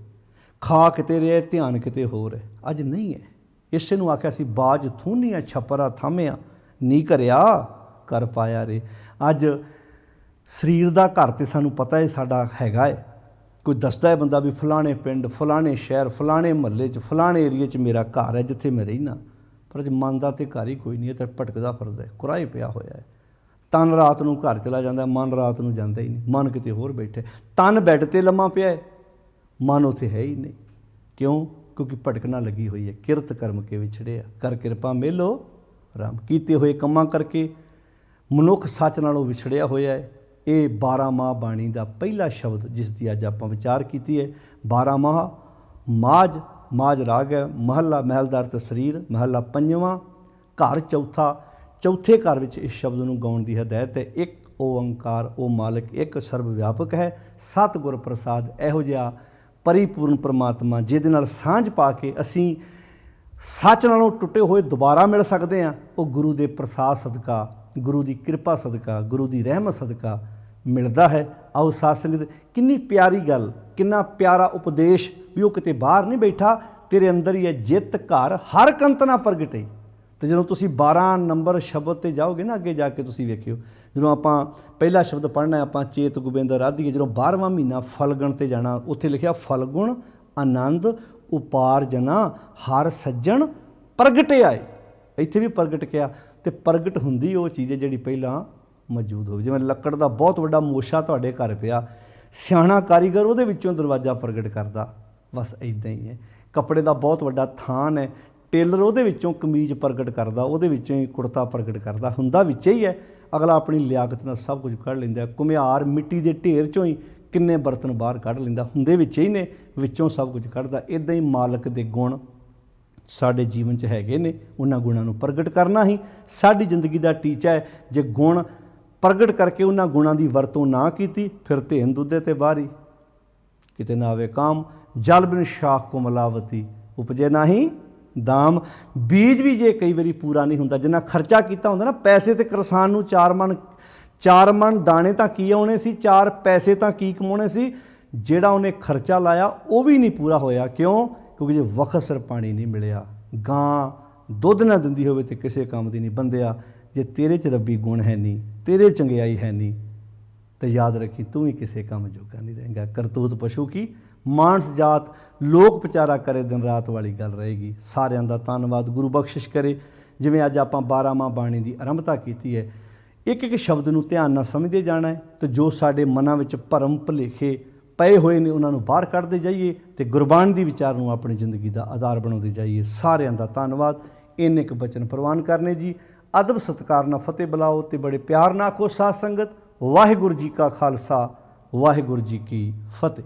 ਖਾ ਕਿਤੇ ਰਿਹਾ, ਧਿਆਨ ਕਿਤੇ ਹੋਰ ਹੈ। ਅੱਜ ਨਹੀਂ ਹੈ। ਇਸੇ ਨੂੰ ਆਖਿਆ ਸੀ ਬਾਜ ਥੂਨੀਆਂ ਛਪਰਾ ਥਾਮਿਆ, ਨੀ ਕਰਿਆ ਕਰ ਪਾਇਆ ਰੇ। ਅੱਜ ਸਰੀਰ ਦਾ ਘਰ ਤੇ ਸਾਨੂੰ ਪਤਾ ਹੈ ਸਾਡਾ ਹੈਗਾ ਹੈ, ਕੋਈ ਦੱਸਦਾ ਹੈ ਬੰਦਾ ਵੀ ਫਲਾਣੇ ਪਿੰਡ, ਫਲਾਣੇ ਸ਼ਹਿਰ, ਫਲਾਣੇ ਮਹੱਲੇ 'ਚ, ਫਲਾਣੇ ਏਰੀਏ 'ਚ ਮੇਰਾ ਘਰ ਹੈ ਜਿੱਥੇ ਮੈਂ ਰਹਿਣਾ, ਪਰ ਅੱਜ ਮਨ ਦਾ ਤੇ ਘਰ ਹੀ ਕੋਈ ਨਹੀਂ ਹੈ, ਤੇ ਭਟਕਦਾ ਫਿਰਦਾ ਹੈ, ਕੁਰਾਏ ਪਿਆ ਹੋਇਆ ਹੈ। ਤਨ ਰਾਤ ਨੂੰ ਘਰ ਚਲਾ ਜਾਂਦਾ, ਮਨ ਰਾਤ ਨੂੰ ਜਾਂਦਾ ਹੀ ਨਹੀਂ, ਮਨ ਕਿਤੇ ਹੋਰ ਬੈਠੇ। ਤਨ ਬੈੱਡ 'ਤੇ ਲੰਮਾ ਪਿਆ ਹੈ, ਮਨ ਉੱਥੇ ਹੈ ਹੀ ਨਹੀਂ। ਕਿਉਂ? ਕਿਉਂਕਿ ਭਟਕਣਾ ਲੱਗੀ ਹੋਈ ਹੈ। ਕਿਰਤ ਕਰਮ ਕੇ ਵਿਛੜਿਆ, ਕਰ ਕਿਰਪਾ ਮੇਲੋ ਰਾਮ। ਕੀਤੇ ਹੋਏ ਕੰਮਾਂ ਕਰਕੇ ਮਨੁੱਖ ਸੱਚ ਨਾਲੋਂ ਵਿਛੜਿਆ ਹੋਇਆ ਹੈ। ਇਹ 12 ਮਾਹ ਬਾਣੀ ਦਾ ਪਹਿਲਾ ਸ਼ਬਦ ਜਿਸ ਦੀ ਅੱਜ ਆਪਾਂ ਵਿਚਾਰ ਕੀਤੀ ਹੈ। 12 ਮਾਹ ਮਾਝ, ਮਾਝ ਰਾਗ ਹੈ, ਮਹੱਲਾ ਮਹਿਲਦਾਰ ਤੇ ਸਰੀਰ, ਮਹੱਲਾ ਪੰਜਵਾਂ, ਘਰ ਚੌਥਾ। ਚੌਥੇ ਘਰ ਵਿੱਚ ਇਸ ਸ਼ਬਦ ਨੂੰ ਗਾਉਣ ਦੀ ਹਦਾਇਤ ਹੈ। ਇੱਕ ਓੰਕਾਰ, ਉਹ ਮਾਲਕ ਇੱਕ ਸਰਬ ਵਿਆਪਕ ਹੈ। ਸਤਿਗੁਰ ਪ੍ਰਸਾਦ, ਇਹੋ ਜਿਹਾ ਪਰਿਪੂਰਨ ਪਰਮਾਤਮਾ ਜਿਹਦੇ ਨਾਲ ਸਾਂਝ ਪਾ ਕੇ ਅਸੀਂ ਸੱਚ ਨਾਲੋਂ ਟੁੱਟੇ ਹੋਏ ਦੁਬਾਰਾ ਮਿਲ ਸਕਦੇ ਹਾਂ, ਉਹ ਗੁਰੂ ਦੇ ਪ੍ਰਸਾਦ ਸਦਕਾ, ਗੁਰੂ ਦੀ ਕਿਰਪਾ ਸਦਕਾ, ਗੁਰੂ ਦੀ ਰਹਿਮਤ ਸਦਕਾ ਮਿਲਦਾ ਹੈ। ਆਓ ਸਾਧ ਸੰਗਤ, ਕਿੰਨੀ ਪਿਆਰੀ ਗੱਲ, ਕਿੰਨਾ ਪਿਆਰਾ ਉਪਦੇਸ਼, ਵੀ ਉਹ ਕਿਤੇ ਬਾਹਰ ਨਹੀਂ ਬੈਠਾ, ਤੇਰੇ ਅੰਦਰ ਹੀ ਹੈ। ਜਿੱਤ ਘਰ ਹਰ ਕੰਤ ਨਾ ਪ੍ਰਗਟੇ। ਤੇ ਜਦੋਂ ਤੁਸੀਂ 12 ਨੰਬਰ ਸ਼ਬਦ 'ਤੇ ਜਾਓਗੇ ਨਾ, ਅੱਗੇ ਜਾ ਕੇ ਤੁਸੀਂ ਵੇਖਿਓ, ਜਦੋਂ ਆਪਾਂ ਪਹਿਲਾ ਸ਼ਬਦ ਪੜ੍ਹਨਾ, ਆਪਾਂ ਚੇਤ ਗੋਬਿੰਦ ਰਾਧੀਏ, ਜਦੋਂ 12ਵਾਂ ਮਹੀਨਾ ਫਲਗਣ 'ਤੇ ਜਾਣਾ, ਉੱਥੇ ਲਿਖਿਆ ਫਲਗੁਣ ਆਨੰਦ ਉਪਾਰਜਨਾ ਹਰ ਸੱਜਣ ਪ੍ਰਗਟਿਆ ਏ। ਇੱਥੇ ਵੀ ਪ੍ਰਗਟ ਕਿਹਾ, ਤੇ ਪ੍ਰਗਟ ਹੁੰਦੀ ਉਹ ਚੀਜ਼ ਹੈ ਜਿਹੜੀ ਪਹਿਲਾਂ ਮੌਜੂਦ ਹੋਵੇ। ਜਿਵੇਂ ਲੱਕੜ ਦਾ ਬਹੁਤ ਵੱਡਾ ਮੋਸ਼ਾ ਤੁਹਾਡੇ ਘਰ ਪਿਆ, ਸਿਆਣਾ ਕਾਰੀਗਰ ਉਹਦੇ ਵਿੱਚੋਂ ਦਰਵਾਜ਼ਾ ਪ੍ਰਗਟ ਕਰਦਾ, ਬਸ ਇੱਦਾਂ ਹੀ ਹੈ। ਕੱਪੜੇ ਦਾ ਬਹੁਤ ਵੱਡਾ ਥਾਨ ਹੈ, ਟੇਲਰ ਉਹਦੇ ਵਿੱਚੋਂ ਕਮੀਜ਼ ਪ੍ਰਗਟ ਕਰਦਾ, ਉਹਦੇ ਵਿੱਚੋਂ ਹੀ ਕੁੜਤਾ ਪ੍ਰਗਟ ਕਰਦਾ, ਹੁੰਦਾ ਵਿੱਚ ਹੀ ਹੈ। ਅਗਲਾ ਆਪਣੀ ਲਿਆਕਤ ਨਾਲ ਸਭ ਕੁਝ ਕੱਢ ਲੈਂਦਾ। ਘੁਮਿਆਰ ਮਿੱਟੀ ਦੇ ਢੇਰ 'ਚੋਂ ਹੀ ਕਿੰਨੇ ਬਰਤਨ ਬਾਹਰ ਕੱਢ ਲੈਂਦਾ, ਹੁੰਦੇ ਵਿੱਚ ਹੀ ਨੇ, ਵਿੱਚੋਂ ਸਭ ਕੁਝ ਕੱਢਦਾ। ਇੱਦਾਂ ਹੀ ਮਾਲਕ ਦੇ ਗੁਣ ਸਾਡੇ ਜੀਵਨ 'ਚ ਹੈਗੇ ਨੇ, ਉਹਨਾਂ ਗੁਣਾਂ ਨੂੰ ਪ੍ਰਗਟ ਕਰਨਾ ਹੀ ਸਾਡੀ ਜ਼ਿੰਦਗੀ ਦਾ ਟੀਚਾ ਹੈ। ਜੇ ਗੁਣ ਪ੍ਰਗਟ ਕਰਕੇ ਉਹਨਾਂ ਗੁਣਾਂ ਦੀ ਵਰਤੋਂ ਨਾ ਕੀਤੀ, ਫਿਰ ਧੇਨ ਦੁੱਧੇ ਤੇ ਬਾਹਰੀ ਕਿਤੇ ਨਾ ਆਵੇ ਕਾਮ, ਜਲ ਬਿਨ ਸ਼ਾਖ ਕੋ ਮਲਾਵਤੀ, ਉਪਜੇ ਨਹੀਂ ਦਾਮ। ਬੀਜ ਵੀ ਜੇ ਕਈ ਵਾਰੀ ਪੂਰਾ ਨਹੀਂ ਹੁੰਦਾ, ਜਿੰਨਾ ਖਰਚਾ ਕੀਤਾ ਹੁੰਦਾ ਨਾ, ਪੈਸੇ ਤੇ ਕਿਸਾਨ ਨੂੰ 4 ਮਣ ਦਾਣੇ ਤਾਂ ਕੀ ਆਉਣੇ ਸੀ, 4 ਪੈਸੇ ਤਾਂ ਕੀ ਕਮਾਉਣੇ ਸੀ, ਜਿਹੜਾ ਉਹਨੇ ਖਰਚਾ ਲਾਇਆ ਉਹ ਵੀ ਨਹੀਂ ਪੂਰਾ ਹੋਇਆ। ਕਿਉਂ? ਕਿਉਂਕਿ ਜੇ ਵਕਤ ਸਿਰ ਪਾਣੀ ਨਹੀਂ ਮਿਲਿਆ। ਗਾਂ ਦੁੱਧ ਨਾ ਦਿੰਦੀ ਹੋਵੇ ਤੇ ਕਿਸੇ ਕੰਮ ਦੀ ਨਹੀਂ। ਬੰਦਿਆ, ਜੇ ਤੇਰੇ 'ਚ ਰੱਬੀ ਗੁਣ ਹੈ ਨਹੀਂ, ਤੇਰੇ ਚੰਗਿਆਈ ਹੈ ਨਹੀਂ, ਤੇ ਯਾਦ ਰੱਖੀ ਤੂੰ ਵੀ ਕਿਸੇ ਕੰਮ ਜੋਗਾ ਨਹੀਂ ਰਹੇਗਾ। ਕਰਤੂਤ ਪਸ਼ੂ ਕੀ, ਮਾਨਸ ਜਾਤ ਲੋਕ ਵਿਚਾਰਾ ਕਰੇ ਦਿਨ ਰਾਤ ਵਾਲੀ ਗੱਲ ਰਹੇਗੀ। ਸਾਰਿਆਂ ਦਾ ਧੰਨਵਾਦ, ਗੁਰੂ ਬਖਸ਼ਿਸ਼ ਕਰੇ। ਜਿਵੇਂ ਅੱਜ ਆਪਾਂ 12ਵਾਂ ਬਾਣੀ ਦੀ ਆਰੰਭਤਾ ਕੀਤੀ ਹੈ, ਇੱਕ ਇੱਕ ਸ਼ਬਦ ਨੂੰ ਧਿਆਨ ਨਾਲ ਸਮਝਦੇ ਜਾਣਾ ਹੈ, ਤੇ ਜੋ ਸਾਡੇ ਮਨਾਂ ਵਿੱਚ ਭਰਮ ਭੁਲੇਖੇ ਪਏ ਹੋਏ ਨੇ ਉਹਨਾਂ ਨੂੰ ਬਾਹਰ ਕੱਢਦੇ ਜਾਈਏ, ਤੇ ਗੁਰਬਾਣੀ ਦੀ ਵਿਚਾਰ ਨੂੰ ਆਪਣੀ ਜ਼ਿੰਦਗੀ ਦਾ ਆਧਾਰ ਬਣਾਉਂਦੇ ਜਾਈਏ। ਸਾਰਿਆਂ ਦਾ ਧੰਨਵਾਦ। ਇੰਨੇ ਕੁ ਬਚਨ ਪ੍ਰਵਾਨ ਕਰਨੇ ਜੀ। ਅਦਬ ਸਤਿਕਾਰ ਨਾਲ ਫਤਿਹ ਬੁਲਾਓ ਤੇ ਬੜੇ ਪਿਆਰ ਨਾਲ ਆਖੋ ਸਾਧ ਸੰਗਤ, ਵਾਹਿਗੁਰੂ ਜੀ ਕਾ ਖਾਲਸਾ, ਵਾਹਿਗੁਰੂ ਜੀ ਕੀ ਫਤਿਹ।